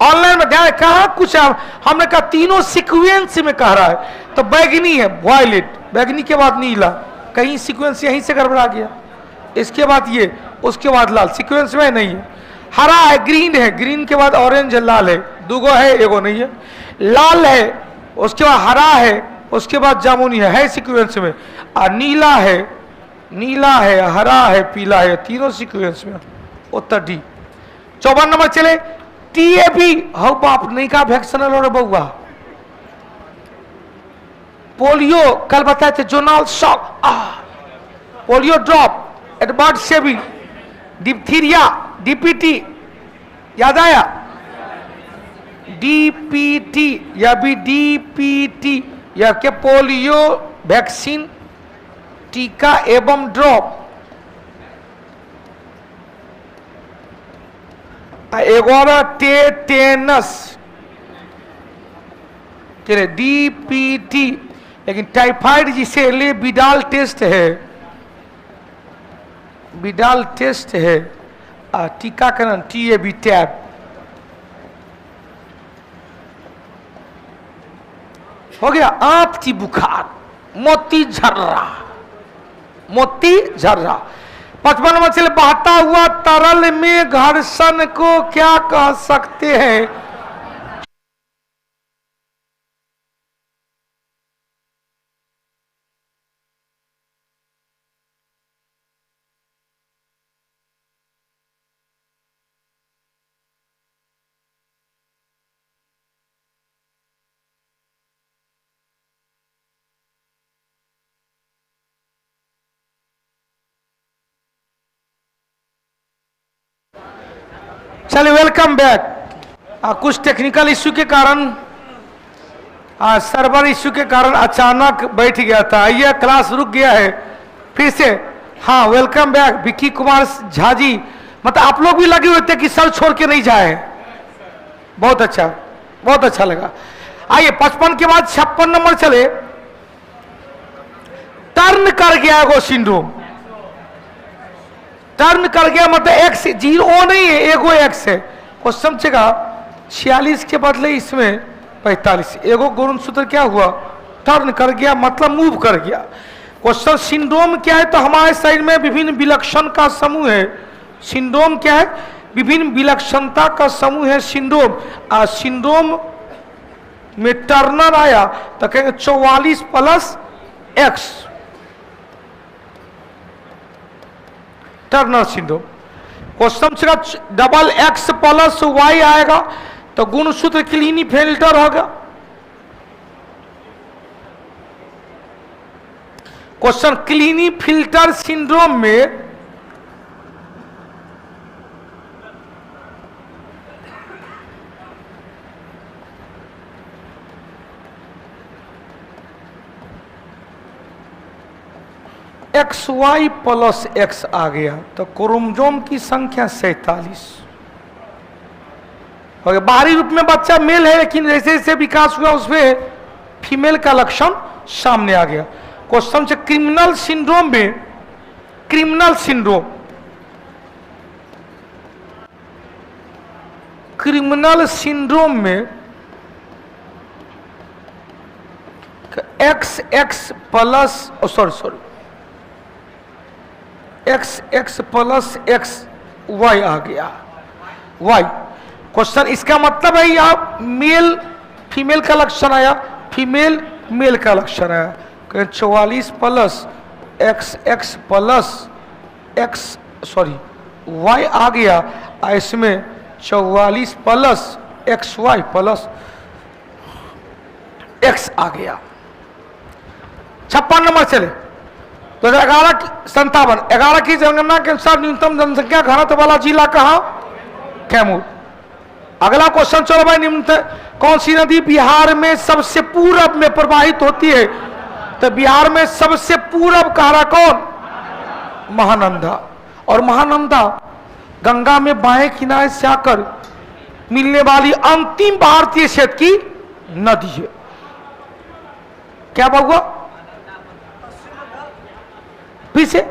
ऑनलाइन में ध्यान कहा कुछ हमने कहा तीनों सीक्वेंस में कह रहा है। तो बैगनी है, वायलेट, बैगनी के बाद नीला, कहीं सीक्वेंस यहीं से गड़बड़ा गया। इसके बाद ये, उसके बाद लाल, सीक्वेंस में नहीं है। हरा है, ग्रीन है, ग्रीन के बाद ऑरेंज है, लाल है, 2 गो है, एगो नहीं है। लाल है, उसके बाद हरा है, उसके बाद जामुनी है सीक्वेंस में। और नीला है, नीला है, हरा है, पीला है, तीनों सीक्वेंस में। उत्तर डी। 54 नंबर चले। TAB हो बाप नहीं का वैक्सीनल और बउआ। पोलियो कल बताए थे, zonal shock, polio drop, Edward saving, diphtheria, DPT याद आया? DPT या भी DPT या के पोलियो वैक्सीन, टीका एवं ड्रॉप। Agora tetanus DPT। लेकिन टाइफाइड जिसे ले बिडाल टेस्ट है, बिडाल टेस्ट है। टीकाकरण TAB टैब। हो गया। आंत की बुखार, मोती झर्रा, मोती झर्रा। 55 नंबर चले। बहता हुआ तरल में घर्षण को क्या कह सकते हैं? चलिए वेलकम बैक। कुछ टेक्निकल इश्यू के कारण, सर्वर इश्यू के कारण अचानक बैठ गया था। यह क्लास रुक गया है फिर से। हाँ, वेलकम बैक विक्की कुमार झा जी। मतलब आप लोग भी लगे हुए थे कि सर छोड़ के नहीं जाए। बहुत अच्छा, बहुत अच्छा लगा। आइए 55 के बाद 56 नंबर चले। टर्न कर गया एगो सिंड्रोम। टर्न कर गया मतलब एक्स, जीरो नहीं है, एगो एक्स है। क्वेश्चन चेगा 46 के बदले इसमें 45। एगो गुणसूत्र क्या हुआ? टर्न कर गया मतलब मूव कर गया। क्वेश्चन सिंड्रोम क्या है? तो हमारे साइड में विभिन्न विलक्षण का समूह है। सिंड्रोम क्या है? विभिन्न विलक्षणता का समूह है सिंड्रोम। सिंड्रोम में टर्नर आया तो कहेंगे 44 plus x, Turner syndrome. Question से डबल एक्स प्लस वाई आएगा तो गुणसूत्र क्लीनीफेल्टर होगा। क्वेश्चन क्लीनीफिल्टर सिंड्रोम में एक्स वाई प्लस एक्स आ गया तो क्रोमोसोम की संख्या 47 हो गया। बाहरी रूप में बच्चा मेल है लेकिन जैसे जैसे विकास हुआ उसमें फीमेल का लक्षण सामने आ गया। क्वेश्चन से क्रिमिनल सिंड्रोम में, क्रिमिनल सिंड्रोम, क्रिमिनल सिंड्रोम में X X plus sorry X X plus X Y आ गया। वाई क्वेश्चन इसका मतलब है यहाँ मेल फीमेल का लक्षण आया, फीमेल मेल का लक्षण आया। 44 plus X X plus X sorry Y आ गया। इसमें 44 plus X Y plus X आ गया। 56 नंबर चले तो 11 की जनगणना के अनुसार न्यूनतम जनसंख्या घनत्व वाला जिला कहाँ? कैमूर। अगला क्वेश्चन चलो भाई, निम्नतम कौन सी नदी बिहार में सबसे पूरब में प्रवाहित होती है? तो बिहार में सबसे पूरब कहा कौन? महानंदा। और महानंदा गंगा में बाएं किनारे से आकर मिलने वाली अंतिम भारतीय क्षेत्र की नदी है। क्या हुआ? पीछे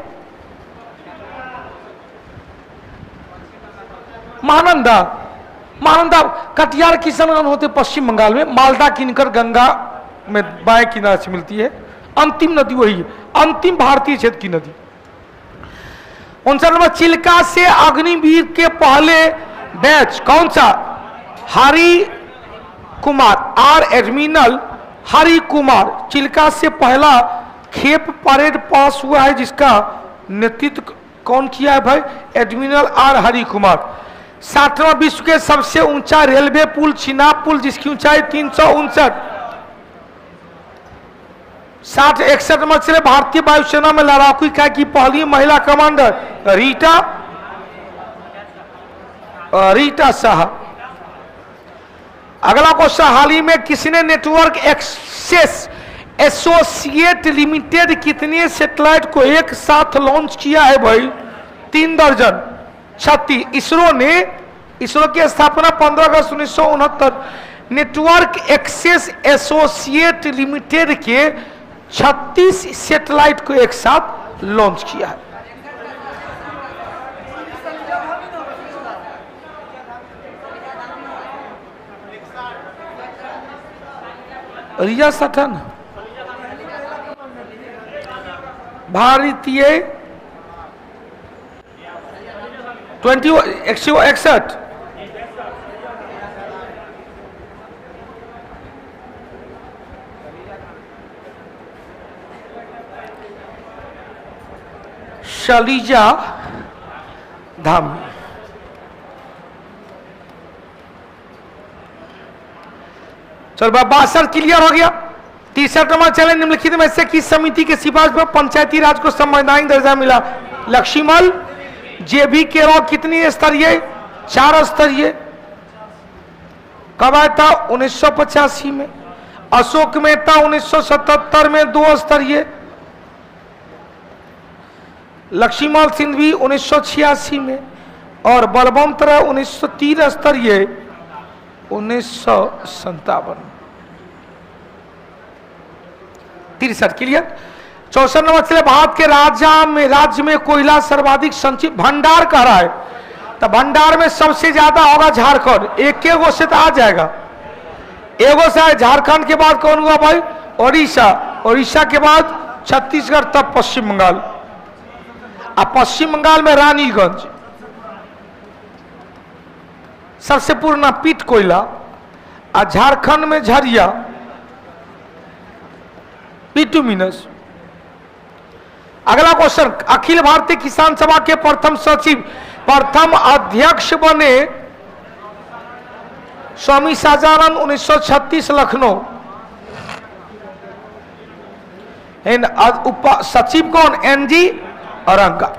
महानंदा। महानंदा कटिहार किशनगंज होते पश्चिम बंगाल में, मालदा किनकर गंगा में बाएं किनारे से मिलती है। अंतिम नदी वही है, अंतिम भारतीय क्षेत्र की नदी। 59 नंबर चिल्का से अग्निवीर के पहले बैच कौन सा? Hari Kumar, R admiral Hari Kumar. चिल्का से पहला खेप परेड पास हुआ है जिसका नेतृत्व कौन किया है भाई? Admiral R Hari Kumar. 7वां विश्व के सबसे ऊंचा रेलवे पुल चिनाब पुल जिसकी ऊंचाई 359। 60-61 नंबर से भारतीय वायुसेना में लड़ाकू इकाई की पहली महिला कमांडर रीटा शाह। अगला क्वेश्चन, हाल ही में किसने नेटवर्क एक्सेस एसोसिएट लिमिटेड कितने सैटेलाइट को एक साथ लॉन्च किया है भाई? 3 दर्जन 36। इसरो की स्थापना 15 अगस्त 1969। नेटवर्क एक्सेस एसोसिएट लिमिटेड के 36 सैटेलाइट को एक साथ लॉन्च किया है। रिया सटन भारतीय 161। शलीजा धामी। चल 62 क्लियर हो गया। 63 नंबर चले, निम्नलिखित में से किस समिति के सिफारिश पर पंचायती राज को संवैधानिक दर्जा मिला? लक्ष्मीमल। जेबी केरो कितनी स्तरीय? 4 स्तरीय। कब आया था? 1985 में। अशोक मेहता 1977 में 2 स्तरीय। लक्ष्मीलाल सिंघवी 1986 में, और बलवंत राय 1903 स्तरीय 1957। 63 क्लियर। 64 नंबर चले, भारत के राज्य में कोयला सर्वाधिक संचित भंडार कह रहा है, तो भंडार में सबसे ज्यादा होगा झारखंड। एक गो से तो आ जाएगा, एगो से झारखंड के बाद कौन हुआ भाई? ओडिशा। ओडिशा के बाद छत्तीसगढ़, तब पश्चिम बंगाल। अब पश्चिम बंगाल में रानीगंज सबसे पुराना पीट कोयला, और झारखंड में झरिया बिटुमिनस। अगला क्वेश्चन, अखिल भारतीय किसान सभा के प्रथम सचिव, प्रथम अध्यक्ष बने स्वामी शाहजानंद 1936 लखनऊ। सचिव कौन? एनजी औरंगा।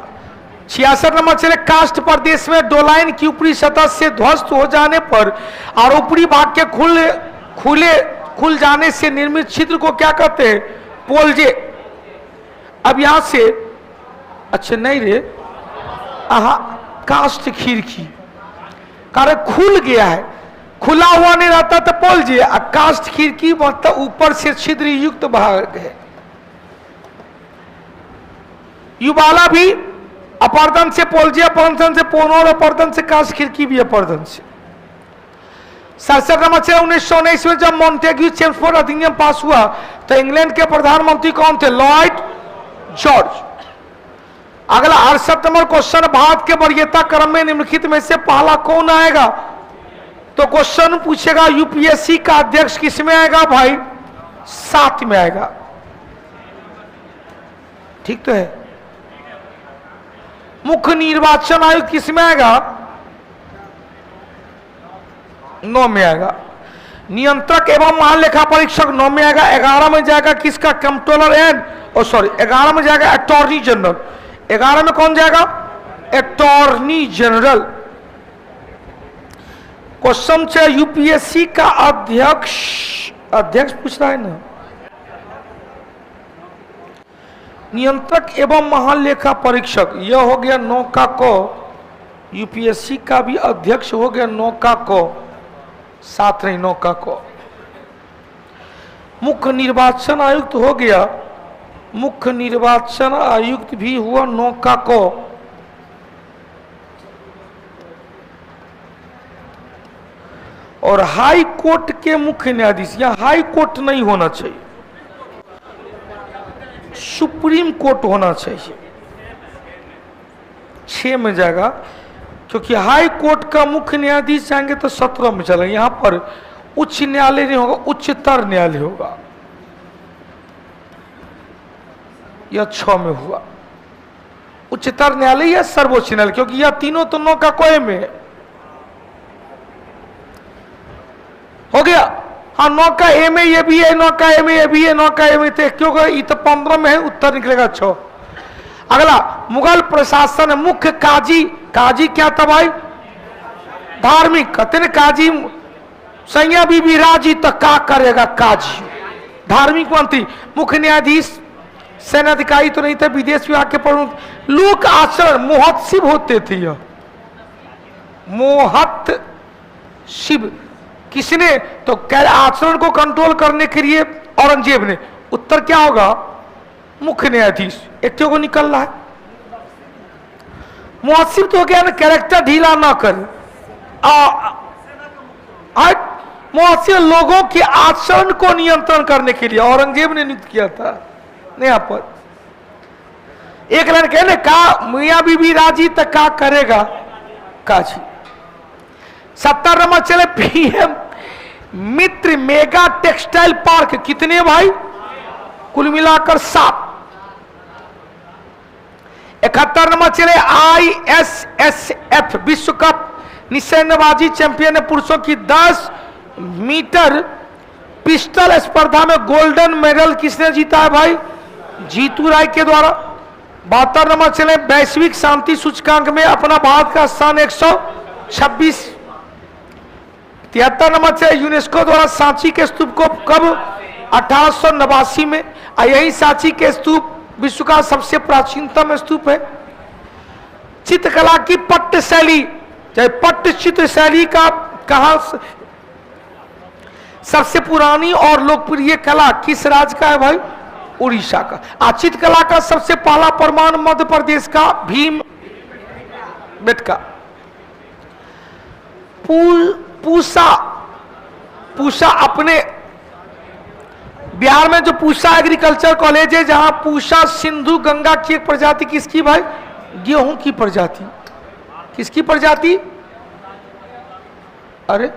66 नंबर चले, कास्ट प्रदेश में डोलाइन की ऊपरी सतह से ध्वस्त हो जाने पर और ऊपरी भाग के खुल जाने से निर्मित छिद्र को क्या कहते हैं? पोलजे। अब यहां से अच्छा नहीं रे, कास्ट खिड़की कार्य खुल गया है, खुला हुआ नहीं रहता तो पोलजे। कास्ट खिड़की मतलब ऊपर से छिद्र युक्त भाग है। युवाला भी अपर्दन से पोलजे, अपर्दन से पोनोर, अपर्दन से कास्ट खिड़की भी अपर्दन से। 67 नंबर से 1919 में जब मॉन्टेग्यू चेम्सफोर्ड अधिनियम पास हुआ तो इंग्लैंड के प्रधानमंत्री कौन थे? Lord George. अगला 68 नंबर क्वेश्चन, भारत के वरीयता क्रम में निम्नलिखित में से पहला कौन आएगा? तो क्वेश्चन पूछेगा यूपीएससी का अध्यक्ष किस में आएगा भाई? 7 में आएगा। ठीक तो है। मुख्य निर्वाचन आयुक्त किस में आएगा? 9 में आएगा। नियंत्रक एवं महालेखा परीक्षक 9 में आएगा। 11 में जाएगा किसका? कंट्रोलर एंड 11 में जाएगा अटॉर्नी जनरल। 11 में कौन जाएगा? Attorney general. क्वेश्चन से यूपीएससी का अध्यक्ष पूछ रहा है ना। नियंत्रक एवं महालेखा परीक्षक, यह हो गया 9 का को। यूपीएससी का भी अध्यक्ष हो गया 9 का को, 7 नहीं 9 का को। मुख्य निर्वाचन आयुक्त हो गया, मुख्य निर्वाचन आयुक्त भी हुआ 9 का को। और हाई कोर्ट के मुख्य न्यायाधीश, या हाई कोर्ट नहीं होना चाहिए, सुप्रीम कोर्ट होना चाहिए। 6 में जाएगा, क्योंकि हाई कोर्ट का मुख्य न्यायाधीश जाएंगे तो 17 में चलेगा। यहां पर उच्च न्यायालय नहीं होगा, उच्चतर न्यायालय होगा। यह 6 में हुआ, उच्चतर न्यायालय या सर्वोच्च न्यायालय, क्योंकि यह तीनों तो 9 का कोई में है। हो गया। हाँ, 9 का ए में ये भी है, 9 का ए में ये भी है, 9 का ए में थे, क्योंकि ये तो 15 में है, उत्तर निकलेगा 6। अगला, मुगल प्रशासन मुख्य काजी, काजी क्या था भाई? धार्मिक। कहते ना काजी सैया बीबी राजी तो का करेगा काजी, धार्मिक मंत्री। मुख्य न्यायाधीश सेनाधिकारी तो नहीं थे, विदेश विभाग के प्रमुख। लोक आचरण मोहत्सिब होते थे। यह मोहत शिव किसने? तो आचरण को कंट्रोल करने के लिए औरंगजेब ने। उत्तर क्या होगा? मुख्य न्यायाधीश। एक को निकल रहा है। मुहसिब तो हो गया ना, कैरेक्टर ढीला ना कर। मुहसिब लोगों के आचरण को नियंत्रण करने के लिए औरंगजेब ने नियुक्त किया था। नहीं पर एक लड़के ने कहा मियां बीबी राजी तक का करेगा काजी। 70 नंबर चले, पीएम मित्र मेगा टेक्सटाइल पार्क कितने भाई? कुल मिलाकर 7। 71 नंबर चले, ISSF विश्व कप निशानेबाजी चैंपियन है पुरुषों की 10 मीटर पिस्टल स्पर्धा में गोल्डन मेडल किसने जीता है भाई? जीतू राय के द्वारा। 72 नंबर चले, वैश्विक शांति सूचकांक में अपना भारत का स्थान 100 26। 73 नंबर से यूनेस्को द्वारा सांची के स्तूप को कब 1889 में, यही सांची के स्तूप विश्व का सबसे प्राचीनतम स्तूप है। चित्रकला की पट्ट शैली, चाहे पट्ट चित्र शैली का कहा सबसे पुरानी और लोकप्रिय कला किस राज्य का है भाई? उड़ीसा का। चित्रकला का सबसे पहला प्रमाण मध्य प्रदेश का भीम बेटका। पूसा अपने बिहार में जो पूसा एग्रीकल्चर कॉलेज है, जहां पूसा सिंधु गंगा की एक प्रजाति किसकी भाई? गेहूं की प्रजाति। किसकी प्रजाति? अरे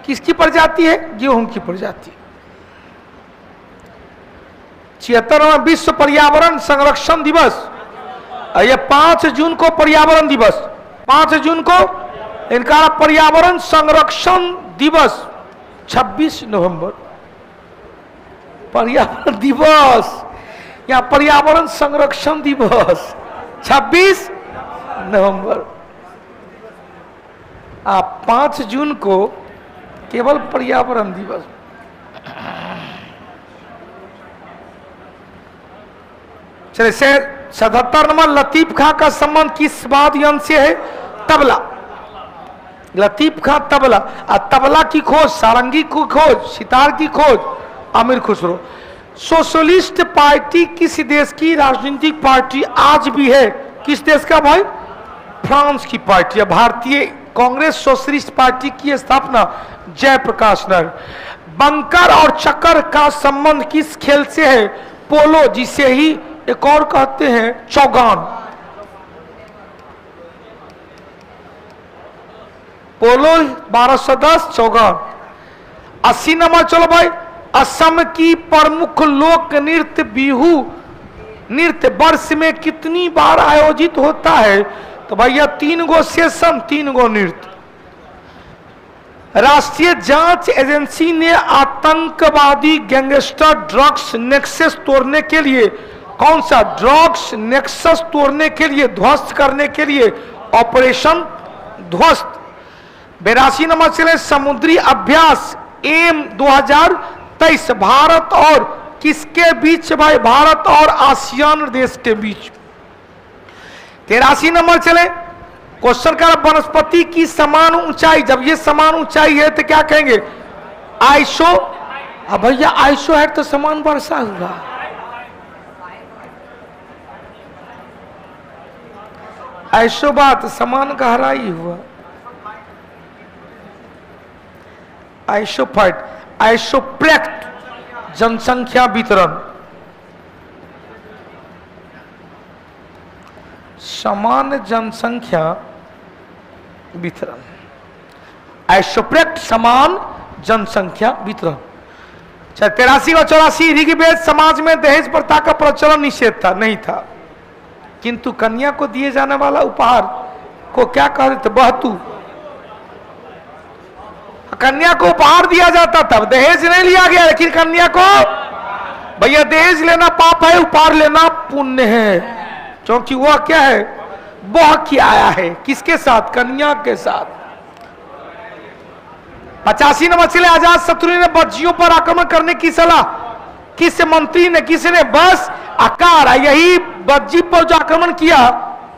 किसकी प्रजाति है? गेहूं की प्रजाति। 76वां विश्व पर्यावरण संरक्षण दिवस, यह 5 जून को पर्यावरण दिवस, 5 जून को इनका पर्यावरण संरक्षण दिवस। 26 नवंबर पर्यावरण दिवस या पर्यावरण संरक्षण दिवस 26 नवंबर। 5 जून को केवल पर्यावरण दिवस। चलिए 77 नंबर, लतीफ खां का संबंध किस वाद्य यंत्र से है? तबला। लतीफ खां तबला। तबला की खोज, सारंगी की खोज, सितार की खोज अमीर खुसरो। सोशलिस्ट पार्टी किस देश की राजनीतिक पार्टी आज भी है? किस देश का भाई? फ्रांस की पार्टी है। भारतीय कांग्रेस सोशलिस्ट पार्टी की स्थापना जयप्रकाश नारायण। बंकर और चक्कर का संबंध किस खेल से है? पोलो, जिसे ही एक और कहते हैं चौगान। पोलो 1210, चौगान। 80 नंबर, चलो भाई, असम की प्रमुख लोक नृत्य बिहू नृत्य वर्ष में कितनी बार आयोजित होता है? तो भैया 3 गो सेशन, 3 गो नृत्य। राष्ट्रीय जांच एजेंसी ने आतंकवादी गैंगस्टर ड्रग्स नेक्सस तोड़ने के लिए, कौन सा ड्रग्स नेक्सस तोड़ने के लिए, ध्वस्त करने के लिए ऑपरेशन ध्वस्त। 82 नंबर चले, समुद्री अभ्यास एम 2023 भारत और किसके बीच भाई? भारत और आसियान देश के बीच। 83 नंबर चले, क्वेश्चन का वनस्पति की समान ऊंचाई, जब ये समान ऊंचाई है तो क्या कहेंगे? आइसो। अब भैया आइसो है तो समान वर्षा हुआ। आइसो बात समान गहराई हुआ। आइसोफाइट, आइसोप्रेक्ट जनसंख्या वितरण, समान जनसंख्या वितरण। आइसोप्रेक्ट समान जनसंख्या वितरण। 83 और 84, ऋग्वेद समाज में दहेज प्रथा का प्रचलन निषेध था, नहीं था, किंतु कन्या को दिए जाने वाला उपहार को क्या कहते थे? बहतू। कन्या को उपहार दिया जाता था, दहेज नहीं लिया गया, लेकिन कन्या को भैया दहेज लेना पाप है, उपहार लेना पुण्य है, क्योंकि वह क्या है? वह किया आया है किसके साथ? कन्या के साथ। 85 नंबर चले, आजाद शत्रु ने बच्चियों पर आक्रमण करने की सलाह किस मंत्री ने, किसने? बस आकार। यही बज्जी पर जो आक्रमण किया,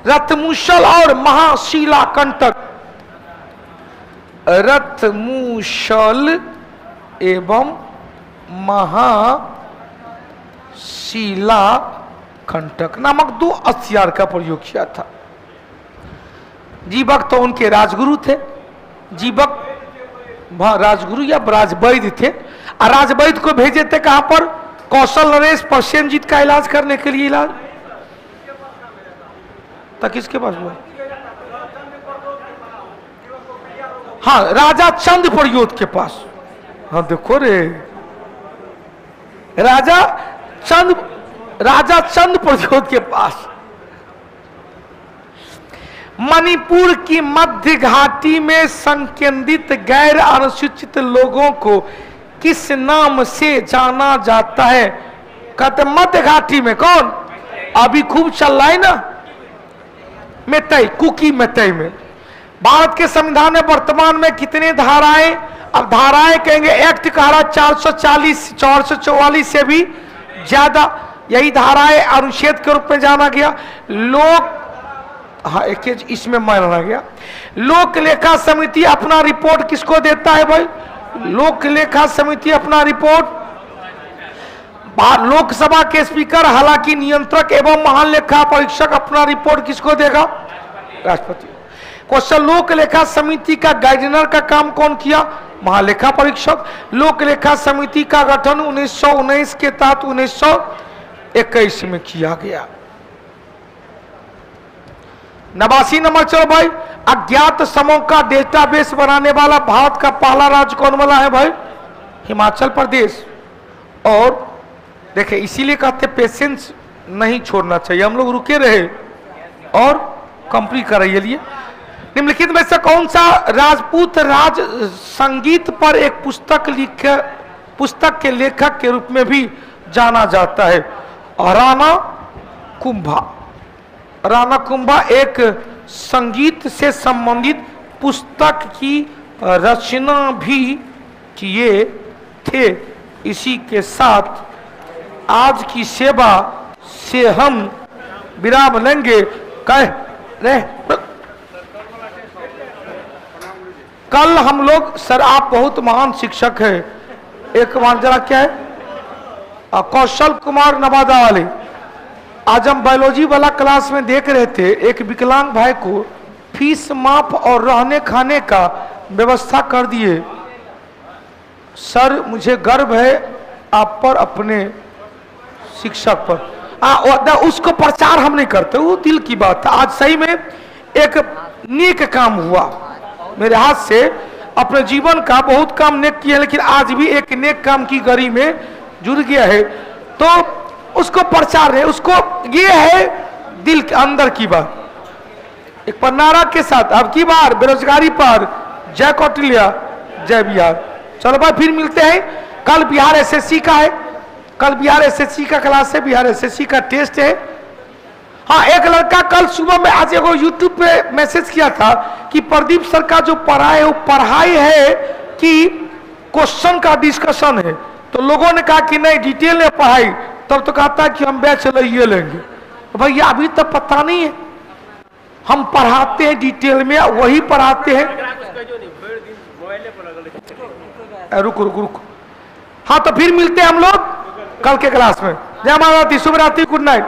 रथमूसल और महाशिला कंटक। रथमूसल एवं महाशिला कंटक नामक 2 हथियार का प्रयोग किया था। जीवक तो उनके राजगुरु थे, जीवक राजगुरु या राजवैद्य थे, और राजवैद्य को भेजे थे कहां पर? कौशल नरेश प्रसेनजीत का इलाज करने के लिए। इलाज तक किसके पास हुआ? हाँ, राजा चंद प्रयोत के पास। हाँ देखो रे, राजा चंद प्रयोत के पास। मणिपुर की मध्य घाटी में संकेंद्रित गैर अनुसूचित लोगों को किस नाम से जाना जाता है? कहते मध्य घाटी में। कौन अभी खूब चल रहा है ना, मेतई, कुकी मेतई में। भारत के संविधान में वर्तमान में कितने धाराएं, अब धाराएं कहेंगे एक्ट का धारा 444 से भी ज्यादा, यही धाराएं अनुच्छेद के रूप में जाना गया। लोक, हाँ एक इसमें माना गया। लोक लेखा समिति अपना रिपोर्ट किसको देता है भाई? लोक लेखा समिति अपना रिपोर्ट लोकसभा के स्पीकर, हालांकि नियंत्रक एवं महालेखा परीक्षक अपना रिपोर्ट किसको देगा? राष्ट्रपति। क्वेश्चन, लोक लेखा समिति का गाइडनर का काम कौन किया? महालेखा परीक्षक। लोक लेखा समिति का गठन 1919 के तहत 1921 में किया गया। 89 नंबर। चलो भाई, अज्ञात समूह का डेटाबेस बनाने वाला भारत का पहला राज्य कौन वाला है भाई? हिमाचल प्रदेश। और देखिए इसीलिए कहते पेशेंस नहीं छोड़ना चाहिए, हम लोग रुके रहे और कंप्लीट कराइए लिए। निम्नलिखित में से कौन सा राजपूत राज संगीत पर एक पुस्तक के लेखक के रूप में भी जाना जाता है? राणा कुंभा। राणा कुंभा एक संगीत से संबंधित पुस्तक की रचना भी किए थे। इसी के साथ आज की सेवा से हम विराम लेंगे। कल हम लोग, सर आप बहुत महान शिक्षक हैं, एक बार जरा क्या है, कौशल कुमार नवादा वाले, आज हम बायोलॉजी वाला क्लास में देख रहे थे, एक विकलांग भाई को फीस माफ और रहने खाने का व्यवस्था कर दिए। सर मुझे गर्व है आप पर, अपने शिक्षक पर। उसको प्रचार हम नहीं करते, वो दिल की बात है। आज सही में एक नेक काम हुआ मेरे हाथ से, अपने जीवन का बहुत काम नेक किया, लेकिन आज भी एक नेक काम की गरी में जुड़ गया है, तो उसको प्रचार है, उसको ये है दिल के अंदर की बात। एक पन्नारा के साथ अब की बार बेरोजगारी पर जय कौटिल्य जय बिहार। चलो भाई फिर मिलते हैं। कल बिहार एसएससी का है, कल बिहार एसएससी का क्लास है, बिहार एसएससी का टेस्ट है। हाँ एक लड़का कल सुबह में आज एगो यूट्यूब पे मैसेज किया था कि प्रदीप सर का जो पढ़ाई है वो पढ़ाई है कि क्वेश्चन का डिस्कशन है। तो लोगों ने कहा कि नहीं डिटेल में पढ़ाई, तब तो कहता है कि हम बैच ये लेंगे। तो भैया अभी तक पता नहीं है, हम पढ़ाते हैं डिटेल में, वही पढ़ाते हैं। रुको रुको रुको, हाँ तो फिर मिलते हैं हम लोग कल के क्लास में। जय माता दी, शुभ रात्रि, गुड नाइट।